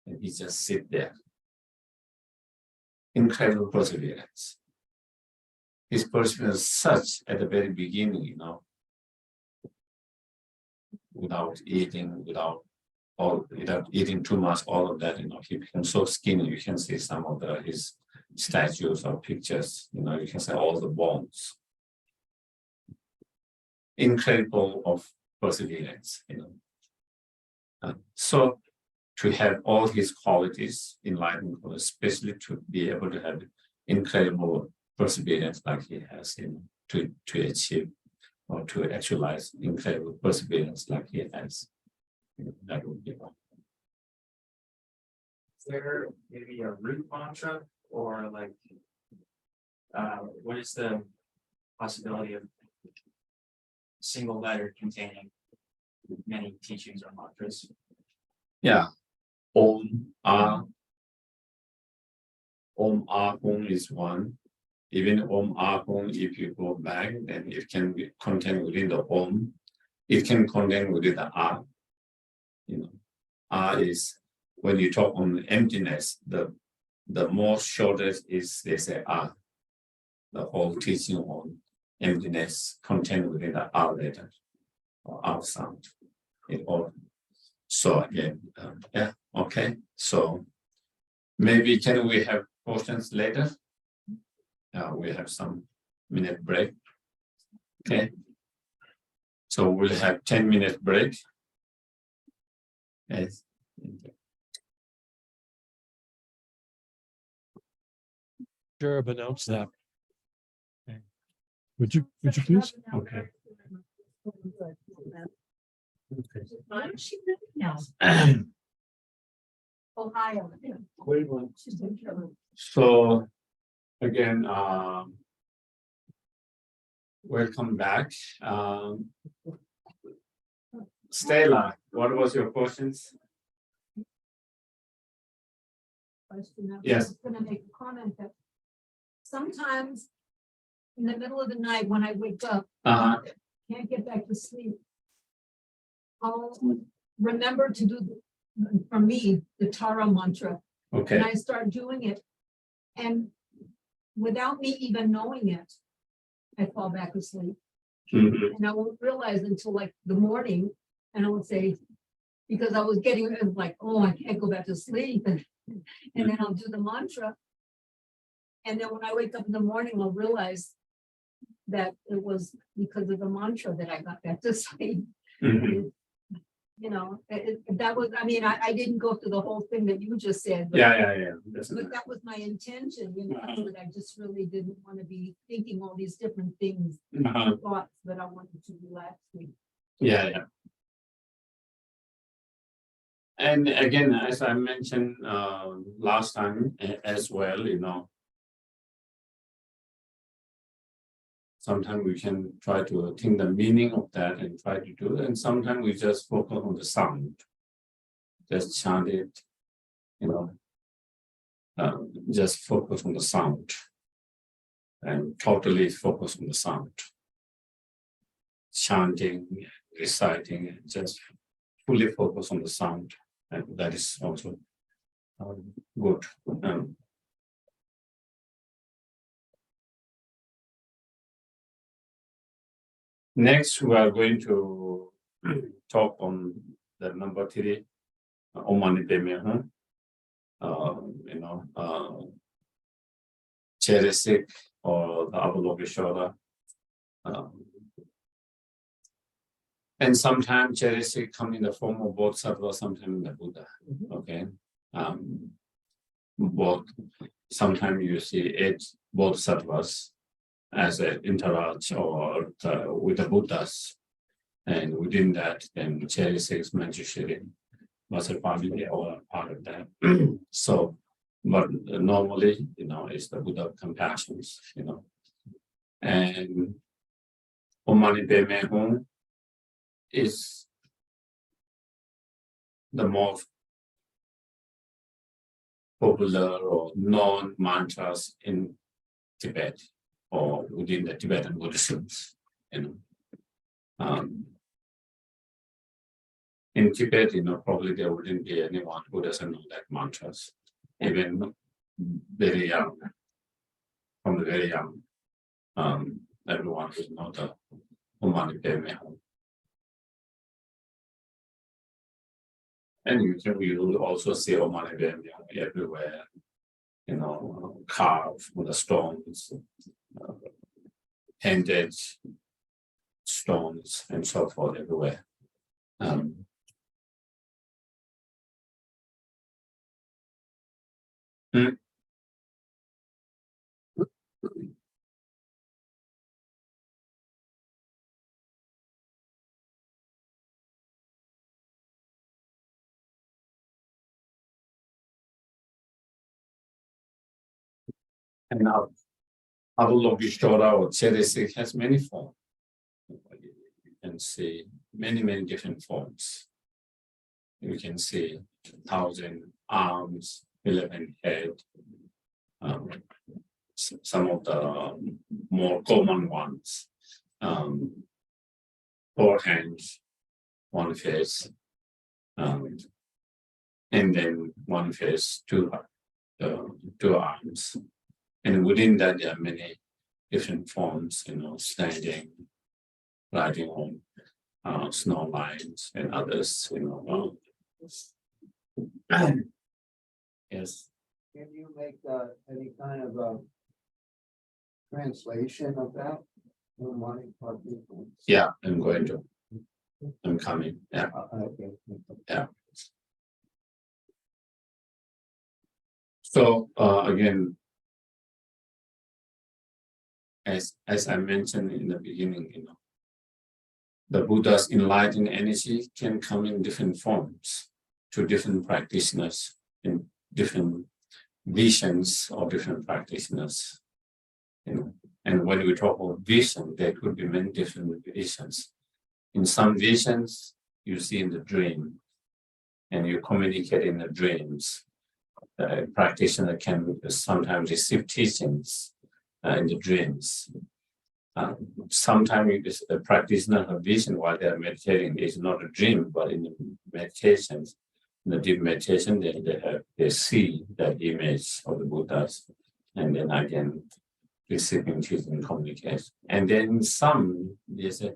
And he just sit there. Incredible perseverance. His perseverance such at the very beginning, without eating, without eating too much, all of that, he became so skinny. You can see some of his statues or pictures, you can see all the bones. Incredible of perseverance, So to have all his qualities enlightened, especially to be able to have incredible perseverance like he has, to achieve or to actualize incredible perseverance like he has. That would be one. Is there maybe a root mantra or what is the possibility of a single letter containing many teachings or mantras? Yeah. Om Ahum is one. Even Om Ahum, if you go back, then it can be contained within the Om. It can contain within the Ah. Ah is when you talk on emptiness, the most shortest is they say Ah. The whole teaching on emptiness contained within the Ah letter or Ah sound. It all. So again, yeah, okay. So maybe can we have questions later? We have some minute break. Okay. So we'll have 10-minute break. Yes. Sure, announce that. Would you please? Okay. Why is she living now? Ohio. She's in Carolina. So again, welcome back. Stella, what was your questions? Yes. I was gonna make a comment that sometimes in the middle of the night when I wake up, can't get back to sleep. I'll remember to do, for me, the Tara mantra. And Okay. I start doing it. And without me even knowing it, I fall back asleep. Mhm. And I won't realize until like the morning, and I would say, because I was getting like, oh, I can't go back to sleep. And then I'll do the mantra. And then when I wake up in the morning, I'll realize that it was because of the mantra that I got back to sleep. Mhm. You know, that was, I mean, I didn't go through the whole thing that you just said. but- Yeah. But that was my intention, you know, that I just really didn't want to be thinking all these different things, Uh-huh. thoughts, but I wanted to relax me. Yeah. And again, as I mentioned last time as well, you know. Sometimes we can try to think the meaning of that and try to do it, and sometimes we just focus on the sound. Just chant it, you know. Just focus on the sound. And totally focus on the sound. Chanting, reciting, and just fully focus on the sound. And that is also good. Next, we are going to talk on the number 3, Om Mani Padme Hum. You know, Cherisik or the Avalokiteshvara. And sometimes Cherisik come in the form of Bodhisattva, sometimes in the Buddha. Okay. Both. Sometimes you see 8 Bodhisattvas as an interact or with the Buddhas. And within that, then Cherisik, Manjushri, Vasarpali, they all are part of that. So, but normally, you know, it's the Buddha compassions, you know. And Om Mani Padme Hum is the most popular or known mantras in Tibet or within the Tibetan Buddhism, you know. In Tibet, you know, probably there wouldn't be anyone who doesn't know that mantras, even very young, from the very young. Everyone will know the Om Mani Padme Hum. And you will also see Om Mani Padme Hum everywhere, you know, carved on the stones, painted stones, and so forth everywhere. And now, Avalokiteshvara or Cherisik has many forms. You can see many different forms. You can see 1,000 arms, 11 head. Some of the more common ones. 4 hands, 1 face, and then 1 face, 2 arms. And within that, there are many different forms, you know, standing, riding on snow lines, and others, you know. Yes. Can you make any kind of translation of that? Om Mani Padme Hum? Yeah, I'm going to. I'm coming. Yeah. Okay. Yeah. So again, as I mentioned in the beginning, you know, the Buddha's enlightened energy can come in different forms to different practitioners in different visions of different practitioners. You know, and when we talk about vision, there could be many different visions. In some visions, you see in the dream, and you communicate in the dreams. The practitioner can sometimes receive teachings in the dreams. Sometimes the practitioner have vision while they are meditating. It's not a dream, but in the meditations, in the deep meditation, they see that image of the Buddhas, and then again receiving teaching communication. And then some they say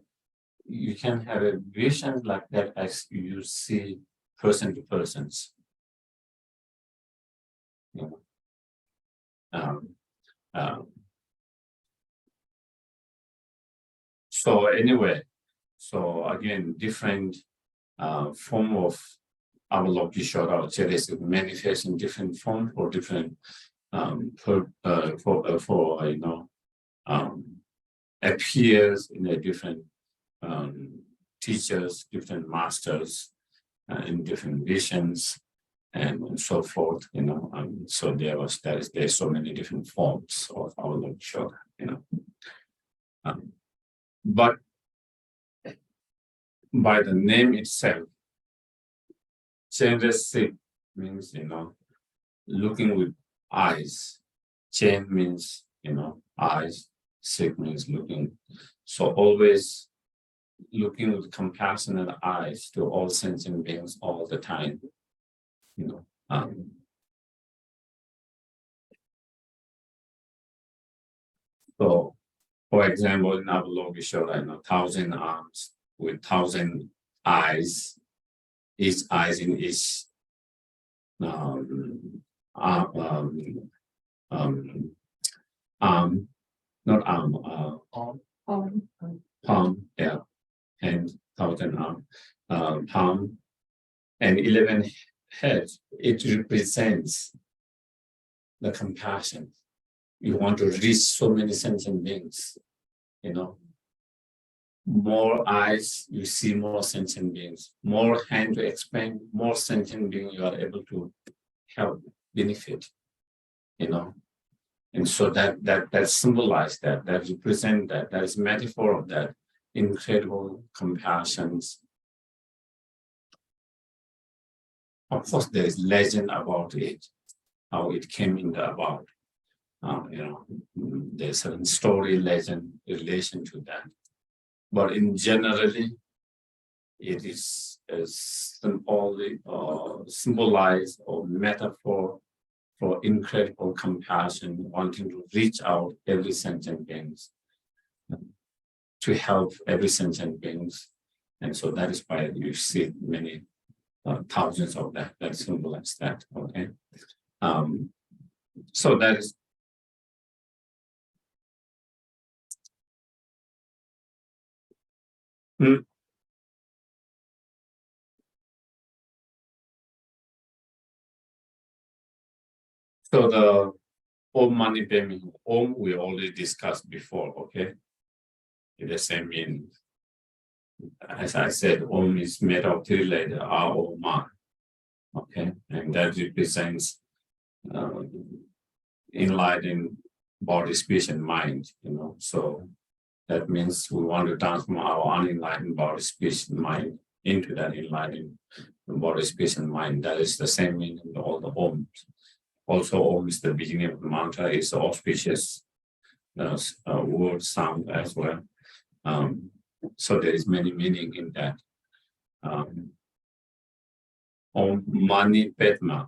you can have a vision like that as you see person to persons. You know? So anyway, so again, different form of Avalokiteshvara, there is manifest in different form for different appears in a different teachers, different masters, in different visions, and so forth. So there's so many different forms of Avalokiteshvara. But by the name itself, Chenrezig means, looking with eyes. Chen means, eyes. Sig means looking. So always looking with compassionate eyes to all sentient beings all the time. So, for example, in Avalokiteshvara, 1,000 arms with 1,000 eyes, each eyes in each palm, yeah, and 1,000 palm, and 11 heads. It represents the compassion. You want to reach so many sentient beings, More eyes, you see more sentient beings. More hand to expand, more sentient beings you are able to help, benefit, And so that symbolize that represent that is metaphor of that incredible compassions. Of course, there is legend about it, how it came about. There's certain story, legend, relation to that. But in generally, it is symbolized or metaphor for incredible compassion, wanting to reach out every sentient beings, to help every sentient beings. And so that is why you see many thousands of that symbolize that, okay? So that is So the Om Mani Padme Hum, Om we already discussed before, okay? It the same meaning. As I said, Om is made of three letters, R, O, Ma, okay? And that represents enlightened body, speech, and mind, So that means we want to transform our unenlightened body, speech, and mind into that enlightened body, speech, and mind. That is the same meaning in all the Oms. Also, Om is the beginning of the mantra, is auspicious word sound as well. So there is many meaning in that. Om Mani Padme.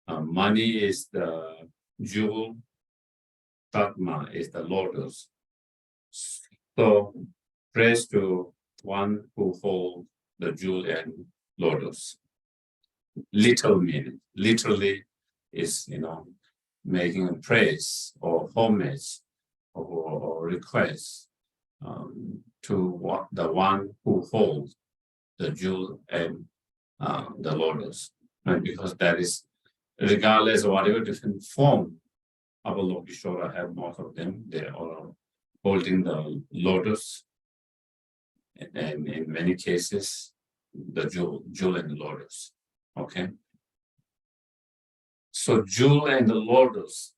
Mani is the jewel, Padma is the lotus. So praise to one who holds the jewel and lotus. Little meaning, literally is, making a praise or homage or request to the one who holds the jewel and the lotus. And because that is, regardless of whatever different form Avalokiteshvara have, most of them, they are holding the lotus, and in many cases, the jewel and the lotus. Okay. So jewel and the lotus.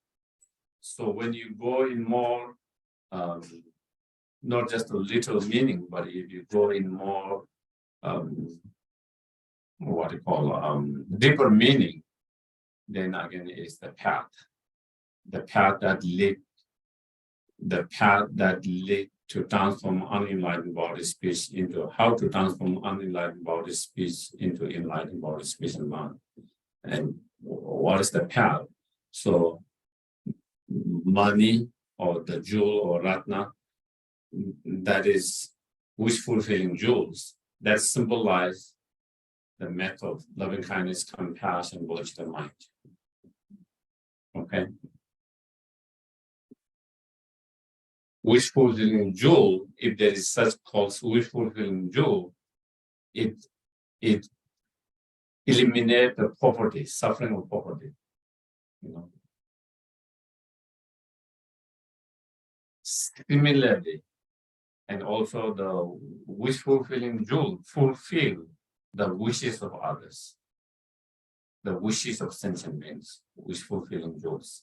So when you go in more, not just a little meaning, but if you go in more, deeper meaning, then again is the path that lead the path that lead to transform unenlightened body, speech into how to transform unenlightened body, speech into enlightened body, speech, and mind. And what is the path? So money or the jewel or ratna, that is wish fulfilling jewels, that symbolize the method, loving kindness, compassion, bodhicitta mind. Okay. Wish fulfilling jewel, if there is such called wish fulfilling jewel, it eliminates the poverty, suffering of poverty. You know. Similarly, and also the wish fulfilling jewel fulfill the wishes of others, the wishes of sentient beings, wish fulfilling jewels.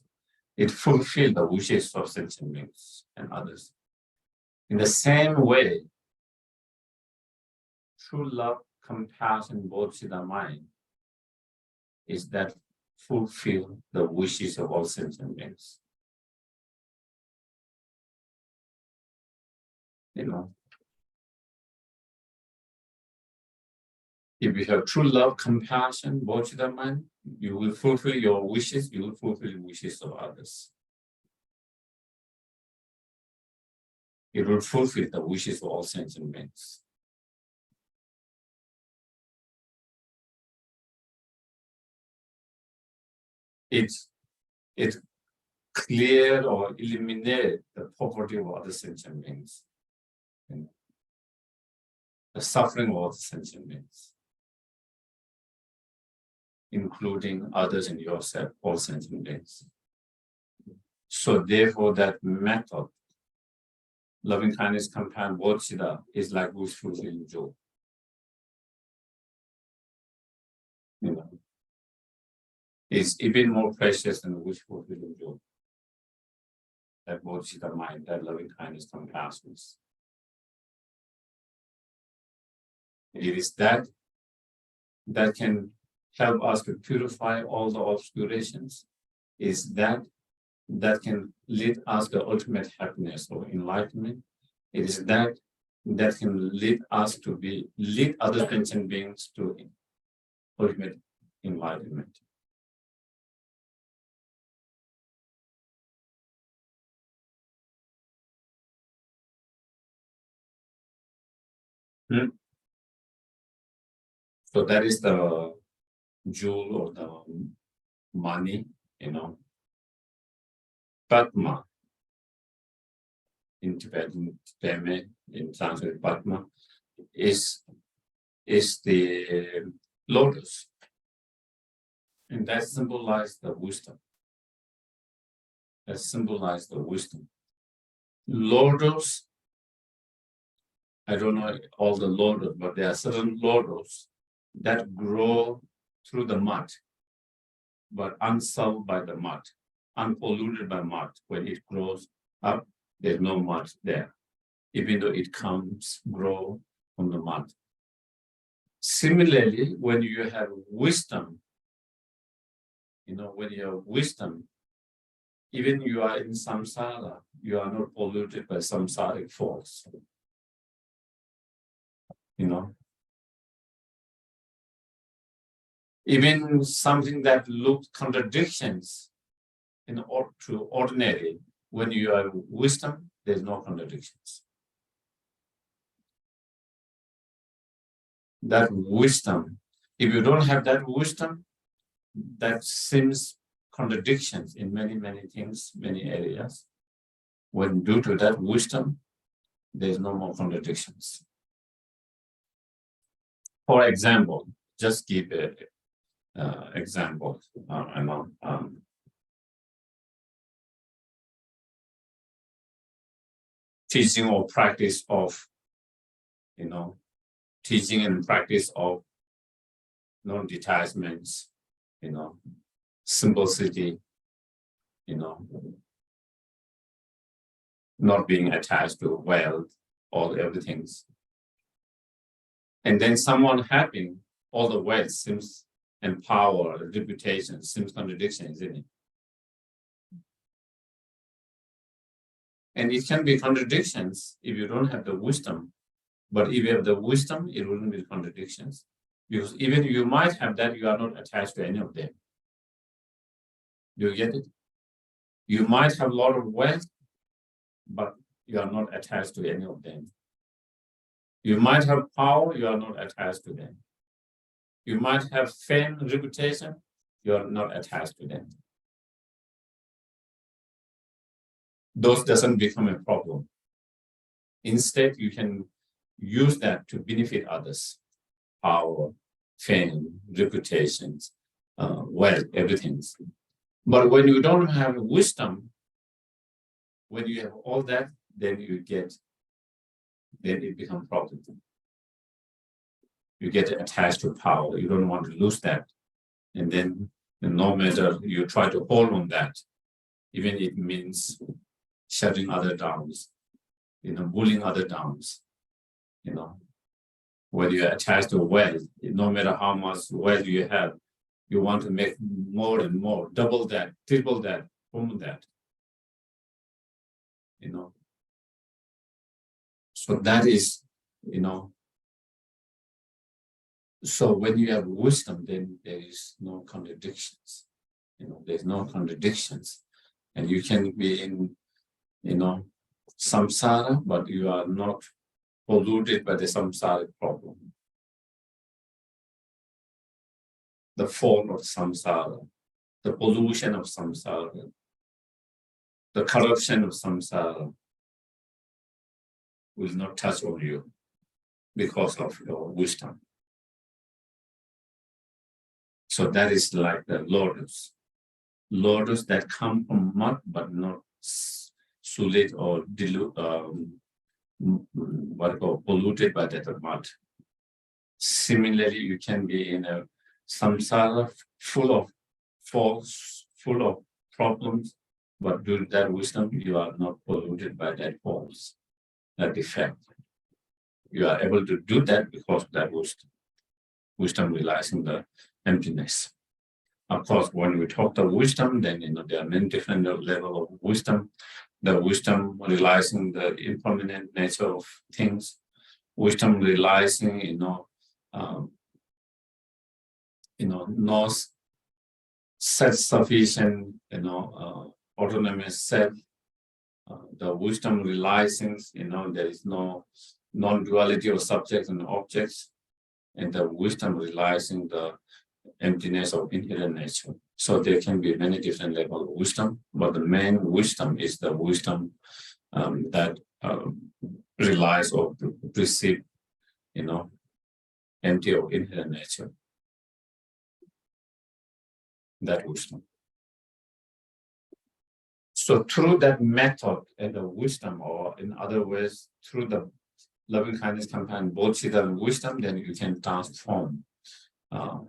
It fulfills the wishes of sentient beings and others. In the same way, true love, compassion, bodhicitta mind is that fulfill the wishes of all sentient beings. You know, if you have true love, compassion, bodhicitta mind, you will fulfill your wishes, you will fulfill the wishes of others. It will fulfill the wishes of all sentient beings. It clear or eliminate the poverty of other sentient beings, and the suffering of other sentient beings, including others and yourself, all sentient beings. So therefore, that method, loving kindness, compassion, bodhicitta, is like wish fulfilling jewel. You know, is even more precious than the wish fulfilling jewel. That bodhicitta mind, that loving kindness, compassion. It is that can help us to purify all the obscurations. Is that can lead us to ultimate happiness or enlightenment. It is that can lead us to lead other sentient beings to ultimate enlightenment. So that is the jewel or the money, you know. Padma in Tibetan, Teme, in Sanskrit, Padma is the lotus. And that symbolizes the wisdom. That symbolizes the wisdom. Lotus, I don't know all the lotus, but there are certain lotus that grow through the mud, but unsullied by the mud, unpolluted by mud. When it grows up, there's no mud there, even though it grow from the mud. Similarly, when you have wisdom, you know, when you have wisdom, even you are in samsara, you are not polluted by samsaric force. You know, even something that looks contradictions to ordinary, when you have wisdom, there's no contradictions. That wisdom, if you don't have that wisdom, that seems contradictions in many, many things, many areas. When due to that wisdom, there's no more contradictions. For example, just give an example. Teaching or practice of, you know, teaching and practice of non-detachments, you know, simplicity, you know, not being attached to wealth, all everything. And then someone having all the wealth seems, and power, reputation seems contradiction, isn't it? And it can be contradictions if you don't have the wisdom. But if you have the wisdom, it wouldn't be contradictions. Because even you might have that, you are not attached to any of them. Do you get it? You might have a lot of wealth, but you are not attached to any of them. You might have power, you are not attached to them. You might have fame, reputation, you are not attached to them. Those doesn't become a problem. Instead, you can use that to benefit others. Power, fame, reputations, wealth, everything. But when you don't have wisdom, when you have all that, then it becomes problem. You get attached to power. You don't want to lose that. And then no matter you try to hold on that, even it means shutting other down, bullying other down, whether you're attached to wealth, no matter how much wealth you have, you want to make more and more, double that, triple that, from that. So that is, so when you have wisdom, then there is no contradictions. There's no contradictions. And you can be in, samsara, but you are not polluted by the samsara problem. The fall of samsara, the pollution of samsara, the corruption of samsara will not touch on you because of your wisdom. So that is like the lotus that come from mud but not solid or polluted by that mud. Similarly, you can be in a samsara full of faults, full of problems, but due to that wisdom, you are not polluted by that faults, that defect. You are able to do that because of that wisdom. Wisdom realizing the emptiness. Of course, when we talk of wisdom, then there are many different levels of wisdom. The wisdom realizing the impermanent nature of things, wisdom realizing, not self-sufficient, autonomous self. The wisdom realizing, there is no non-duality of subjects and objects, and the wisdom realizing the emptiness of inherent nature. So there can be many different levels of wisdom, but the main wisdom is the wisdom that relies or perceive, empty of inherent nature. That wisdom. So through that method and the wisdom, or in other words, through the loving kindness, compassion, bodhicitta, and wisdom, then you can transform.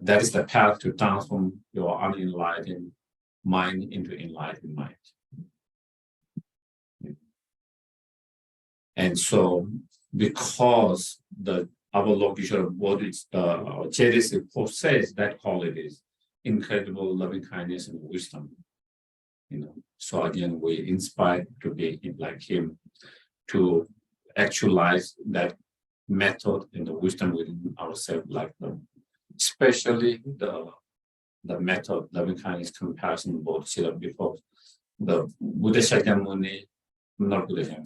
That is the path to transform your unenlightened mind into enlightened mind. And so, because the Avalokiteshvara Bodhisattva, Chedisik possess that qualities, incredible loving kindness and wisdom. So again, we inspire to be like him, to actualize that method and the wisdom within ourselves, like them. Especially the method, loving kindness, compassion, bodhicitta, because the Buddha Shakyamuni, not Buddha,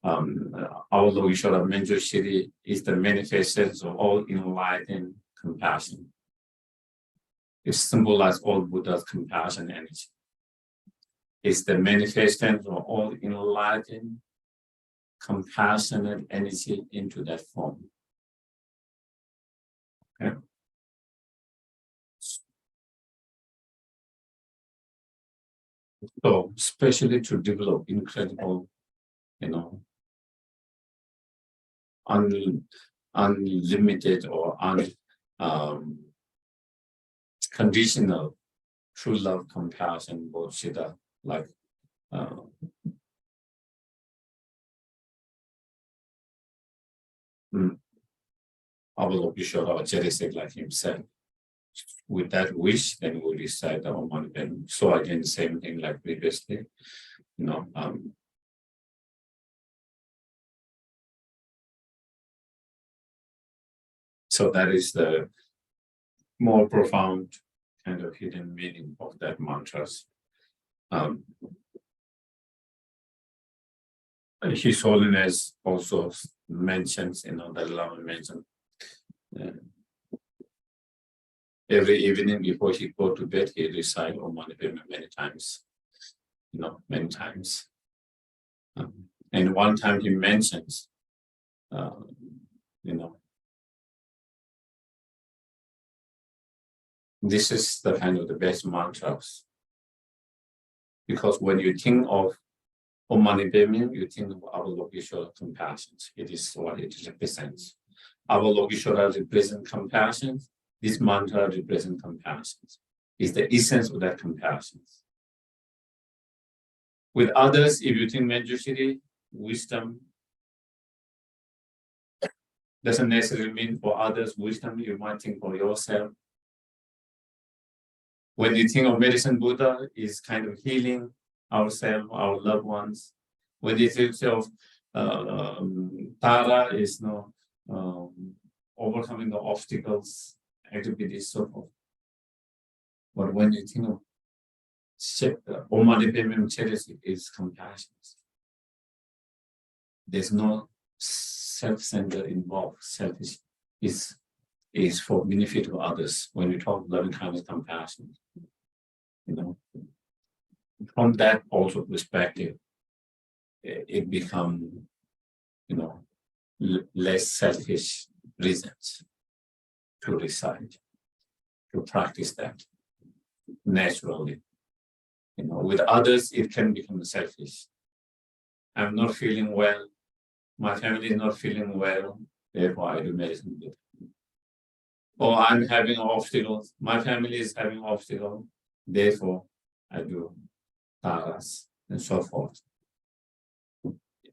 Avalokiteshvara Manjushri is the manifestation of all enlightened compassion. It symbolizes all Buddha's compassion energy. It's the manifestation of all enlightened, compassionate energy into that form. Okay. So, especially to develop incredible, unlimited or conditional true love, compassion, bodhicitta, like Avalokiteshvara Chedisik, like himself. With that wish, then we recite the Om. And so again, same thing like previously, So that is the more profound kind of hidden meaning of that mantras. His Holiness also mentions, the Lama mentioned, every evening before he go to bed, he recite Om Mani Padme many times, many times. And one time he mentions, this is the kind of the best mantras. Because when you think of Om Mani Padme, you think of Avalokiteshvara compassion. It is what it represents. Avalokiteshvara represents compassion. This mantra represents compassion. It's the essence of that compassion. With others, if you think Manjushri, wisdom, doesn't necessarily mean for others wisdom, you might think for yourself. When you think of medicine Buddha, is kind of healing ourselves, our loved ones. When you think of Tara, is overcoming the obstacles, activities, so forth. But when you think of Om Mani Padme charity, is compassion. There's no self-centered involved. Selfish is for benefit of others. When you talk loving kindness, compassion, from that also perspective, it becomes, less selfish reasons to recite, to practice that naturally. With others, it can become selfish. I'm not feeling well. My family is not feeling well. Therefore, I do medicine. Or I'm having obstacles. My family is having obstacles. Therefore, I do taras and so forth.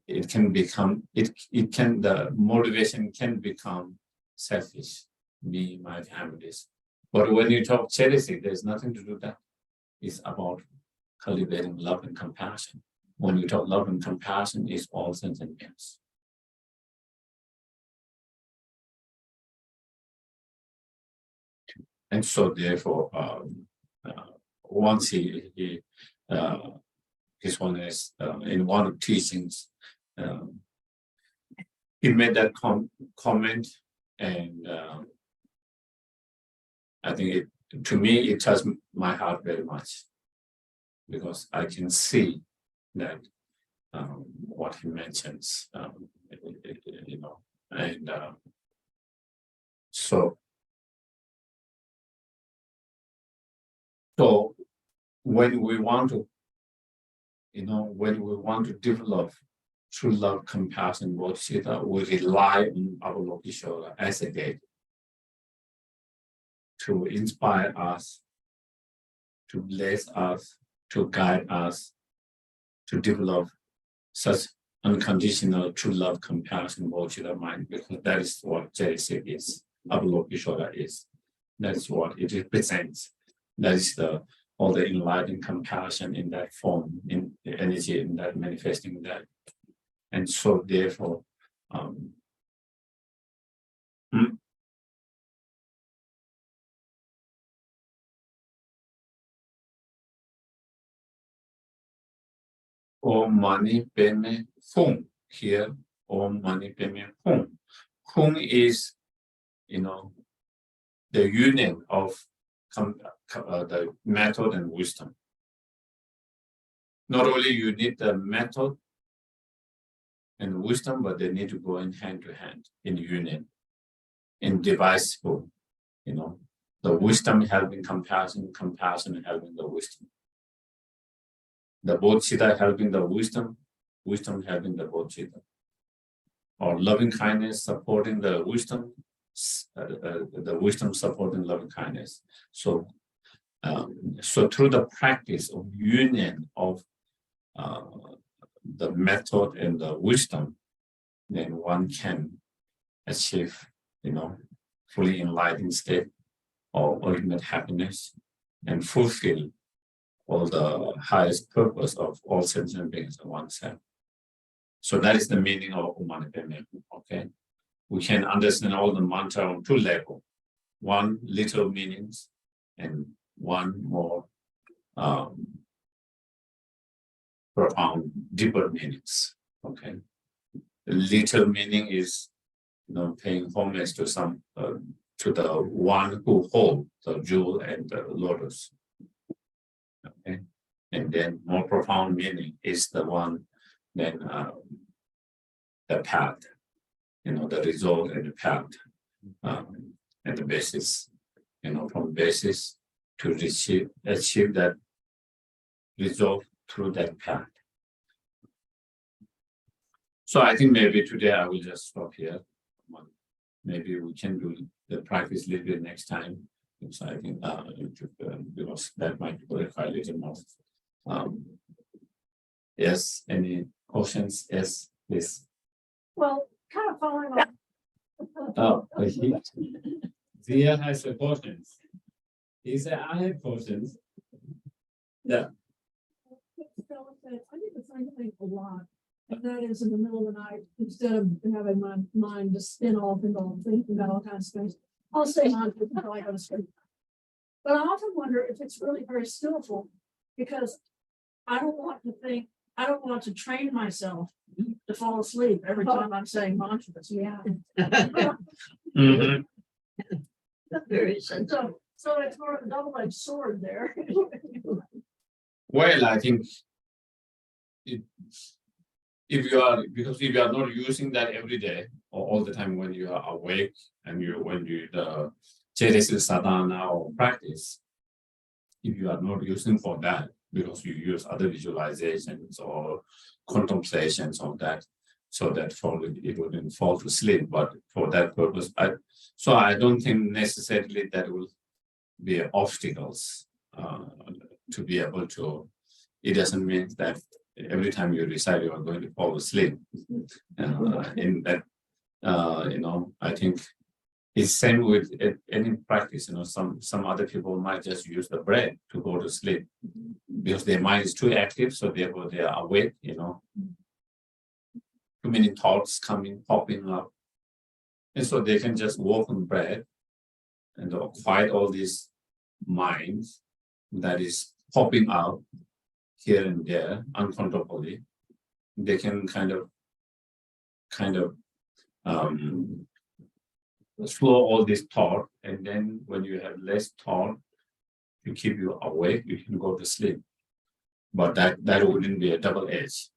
It can become, the motivation can become selfish, me, my families. But when you talk charity, there's nothing to do with that. It's about cultivating love and compassion. When you talk love and compassion, it's all sentiments. And so therefore, once His Holiness, in one of teachings, he made that comment, and I think to me, it touched my heart very much, because I can see that what he mentions, and so when we want to, develop true love, compassion, bodhisattva, we rely on Avalokiteshvara as a gate to inspire us, to bless us, to guide us, to develop such unconditional true love, compassion, bodhisattva mind, because that is what Jayasik is, Avalokiteshvara is. That's what it represents. That is all the enlightened compassion in that form, in the energy, in that manifesting that. And so therefore, Om Mani Padme Hum. Here, Om Mani Padme Hum. Hum is, the union of the method and wisdom. Not only you need the method and wisdom, but they need to go in hand to hand, in union, indivisible. The wisdom helping compassion, compassion helping the wisdom. The bodhisattva helping the wisdom, wisdom helping the bodhisattva. Or loving kindness supporting the wisdom supporting loving kindness. So through the practice of union of the method and the wisdom, then one can achieve, fully enlightened state or ultimate happiness and fulfill all the highest purpose of all sentient beings in oneself. So that is the meaning of Om Mani Padme, okay? we can understand all the mantra on two levels. One little meanings and one more profound, deeper meanings. Okay. The little meaning is, paying homage to to the one who holds the jewel and the lotus. Okay. And then more profound meaning is the one then the path, the result and the path, and the basis, from basis to achieve that result through that path. So I think maybe today I will just stop here. Maybe we can do the practice a little bit next time. So I think because that might clarify a little more. Yes, any questions? Yes, please. Well, kind of following on. Oh, Zia has the questions. He said, I have questions. Yeah. I need to find things a lot. And that is in the middle of the night, instead of having my mind just spin off and all thinking about all kinds of things. I'll stay on until I go to sleep. But I often wonder if it's really very skillful, because I don't want to train myself to fall asleep every time I'm saying mantras. Yeah. Mhm. Very sensitive. So it's more of a double-edged sword there. Well, I think if you are not using that every day or all the time when you are awake and when you the Jainism sadhana or practice, if you are not using for that because you use other visualizations or contemplations on that, so that it wouldn't fall to sleep. But for that purpose, I don't think necessarily that will be obstacles to be able to. It doesn't mean that every time you recite you are going to fall asleep. In that, I think it's same with any practice. Some other people might just use the breath to go to sleep because their mind is too active, so therefore they are awake. Too many thoughts popping up, and so they can just walk on breath and quiet all these minds that is popping out here and there uncontrollably. They can kind of slow all this thought, and then when you have less thought to keep you awake, you can go to sleep. But that wouldn't be a double edge.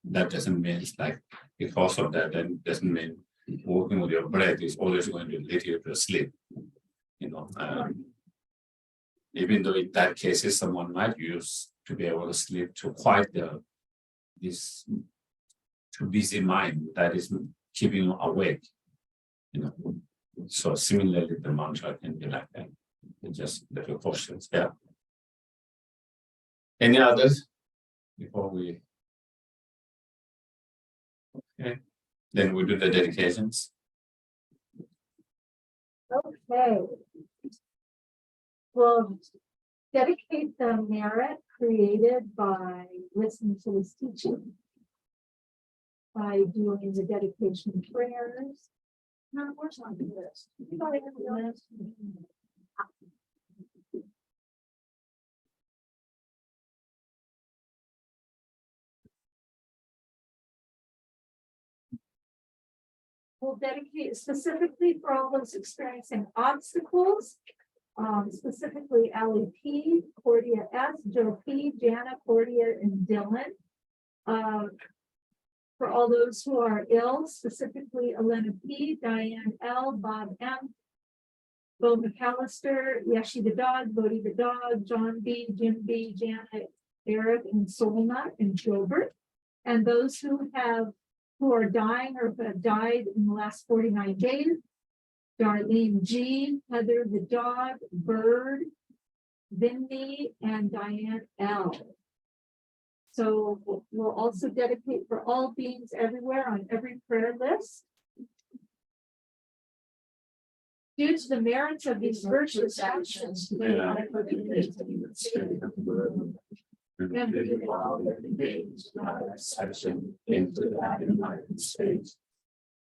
That doesn't mean like because of that, then doesn't mean working with your breath is always going to lead you to sleep. Even though in that cases someone might use to be able to sleep to quiet this too busy mind that is keeping you awake. So similarly the mantra can be like that. Just little questions. Yeah. Any others before we? Okay. Then we do the dedications. Okay. We'll dedicate the merit created by listening to this teaching, by doing the dedication prayers. Now, where's my list? You got it in the list? We'll dedicate specifically for all those experiencing obstacles, specifically Allie P, Cordia S, Joe P, Jana, Cordia, and Dylan. For all those who are ill, specifically Elena P, Diane L, Bob M, Bo McAllister, Yeshi the dog, Bodie the dog, John B, Jim B, Janet, Eric, and Solna, and Gilbert. And those who are dying or have died in the last 49 days, Darlene G, Heather the dog, Bird, Vinny, and Diane L. So we'll also dedicate for all beings everywhere on every prayer list. Due to the merits of these virtuous actions, Into the United States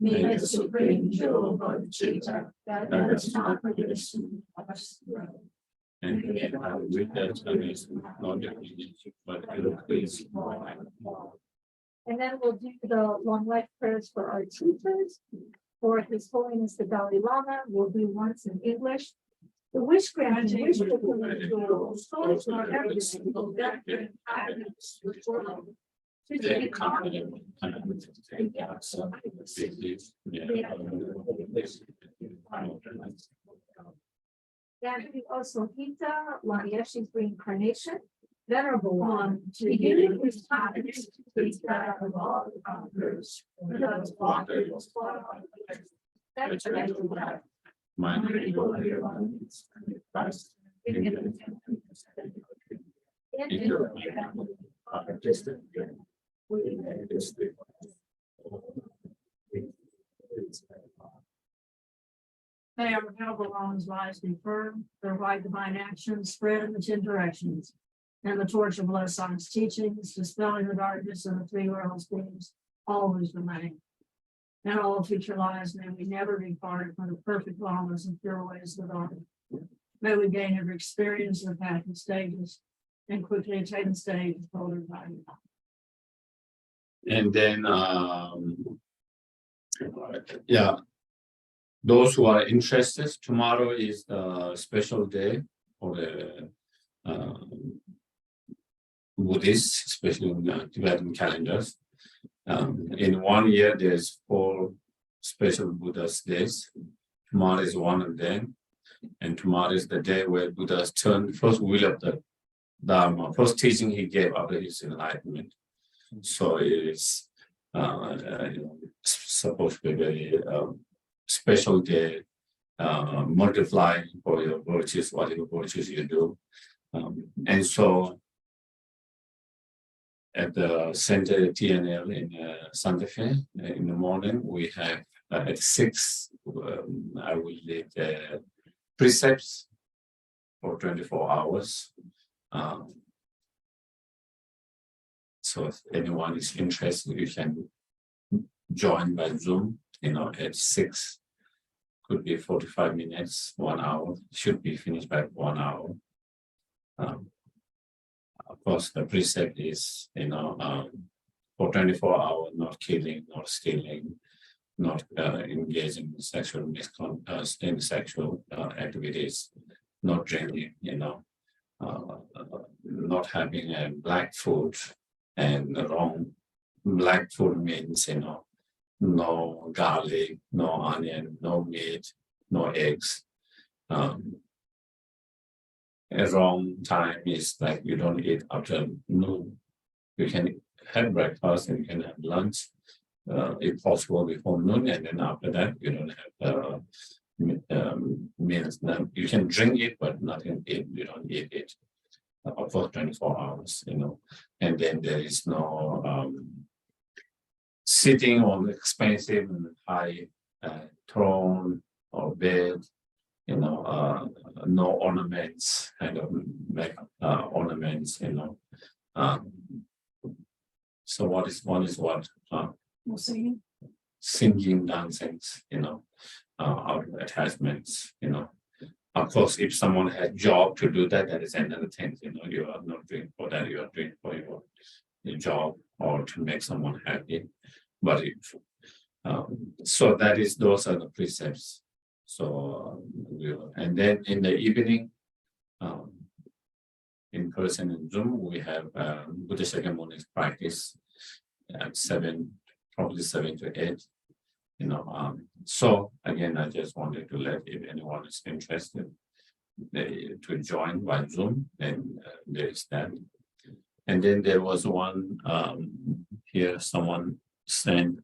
May May the supreme jewel of Chitta that has not produced us. And with that, not but please. And then we'll do the long life prayers for our teachers. For His Holiness the Dalai Lama, we'll do once in English. The wish granting, wish fulfilling jewel, souls for every single death and happiness which world. To They the come economy. Then we also Hita, Lanieshi's reincarnation. Venerable one, to you whose happiness is that of all the conquerors. Because water is water. That's right. My Christ. May our venerable ones rise be firm, their right divine actions spread in the 10 directions. And the torch of blessed science teachings, dispelling the darkness of the 3 worlds beings, always remain. In all future lives, may we never be parted from the perfect laws and pure ways of the Lord. May we gain every experience in the path of stages and quickly attain the stage of holy life. And then, yeah, those who are interested, tomorrow is the special day for the Buddhists, especially in the Tibetan calendars. In 1 year, there's 4 special Buddha's days. Tomorrow is one of them. And tomorrow is the day where Buddha's turned first wheel of the Dharma, first teaching he gave after his enlightenment. So it is supposed to be a very special day, multiplying for your virtues, whatever virtues you do. And so at the center TNL in Santa Fe in the morning, we have at 6, I will lead precepts for 24 hours. So if anyone is interested, you can join by Zoom, at 6, could be 45 minutes, 1 hour, should be finished by 1 hour. Of course, the precept is, for 24 hours, not killing, not stealing, not engaging in sexual activities, not drinking, not having black food, and wrong black food means, no garlic, no onion, no meat, no eggs. A wrong time is like you don't eat after noon. You can have breakfast and you can have lunch, if possible, before noon, and then after that you don't have meals. Now you can drink it, but nothing eat. You don't eat it for 24 hours. And then there is no sitting on expensive and high throne or bed. No ornaments, kind of ornaments. So one is what singing, dancing, out of attachments. Of course, if someone has job to do that, that is another thing. You are not doing for that. You are doing for your job or to make someone happy. But if so, those are the precepts. So, and then in the evening, in person in Zoom, we have Buddha Shakyamuni practice at 7, probably 7 to 8. So again, I just wanted to let if anyone is interested to join by Zoom, then there is that. And then there was one here, someone sent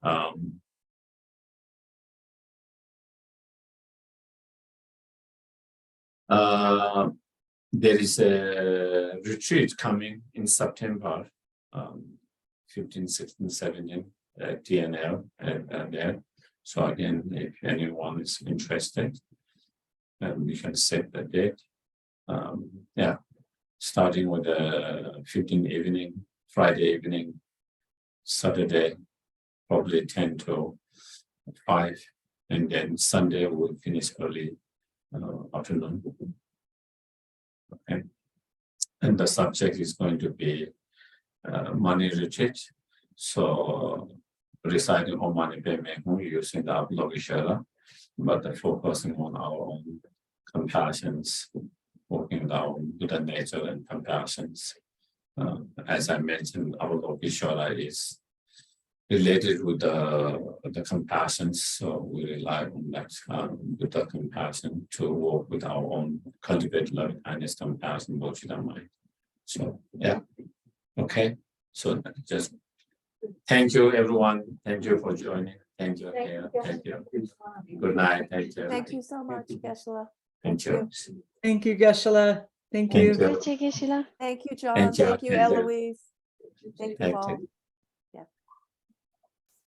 there is a retreat coming in September, 15, 16, 17 at TNL there. So again, if anyone is interested, we can set the date. Starting with the 15 evening, Friday evening, Saturday, probably 10 to 5, and then Sunday we'll finish early afternoon. Okay. And the subject is going to be money retreat. So reciting all money payment using the Ablogishala, but focusing on our own compassions, working down with the nature and compassions. As I mentioned, our Ablogishala is related with the compassion, so we rely on that with the compassion to work with our own, cultivate love, kindness, compassion, both in our mind. So yeah, okay. So just thank you, everyone. Thank you for joining. Thank you. Thank you. Thank you. Good night. Thank you. Thank you so much, Geshe-la. Thank you. Thank you, Geshe-la. Thank Thank you. you. Thank you, John. Thank you. Thank you, Thank you. Eloise. Thank you Thank all. you.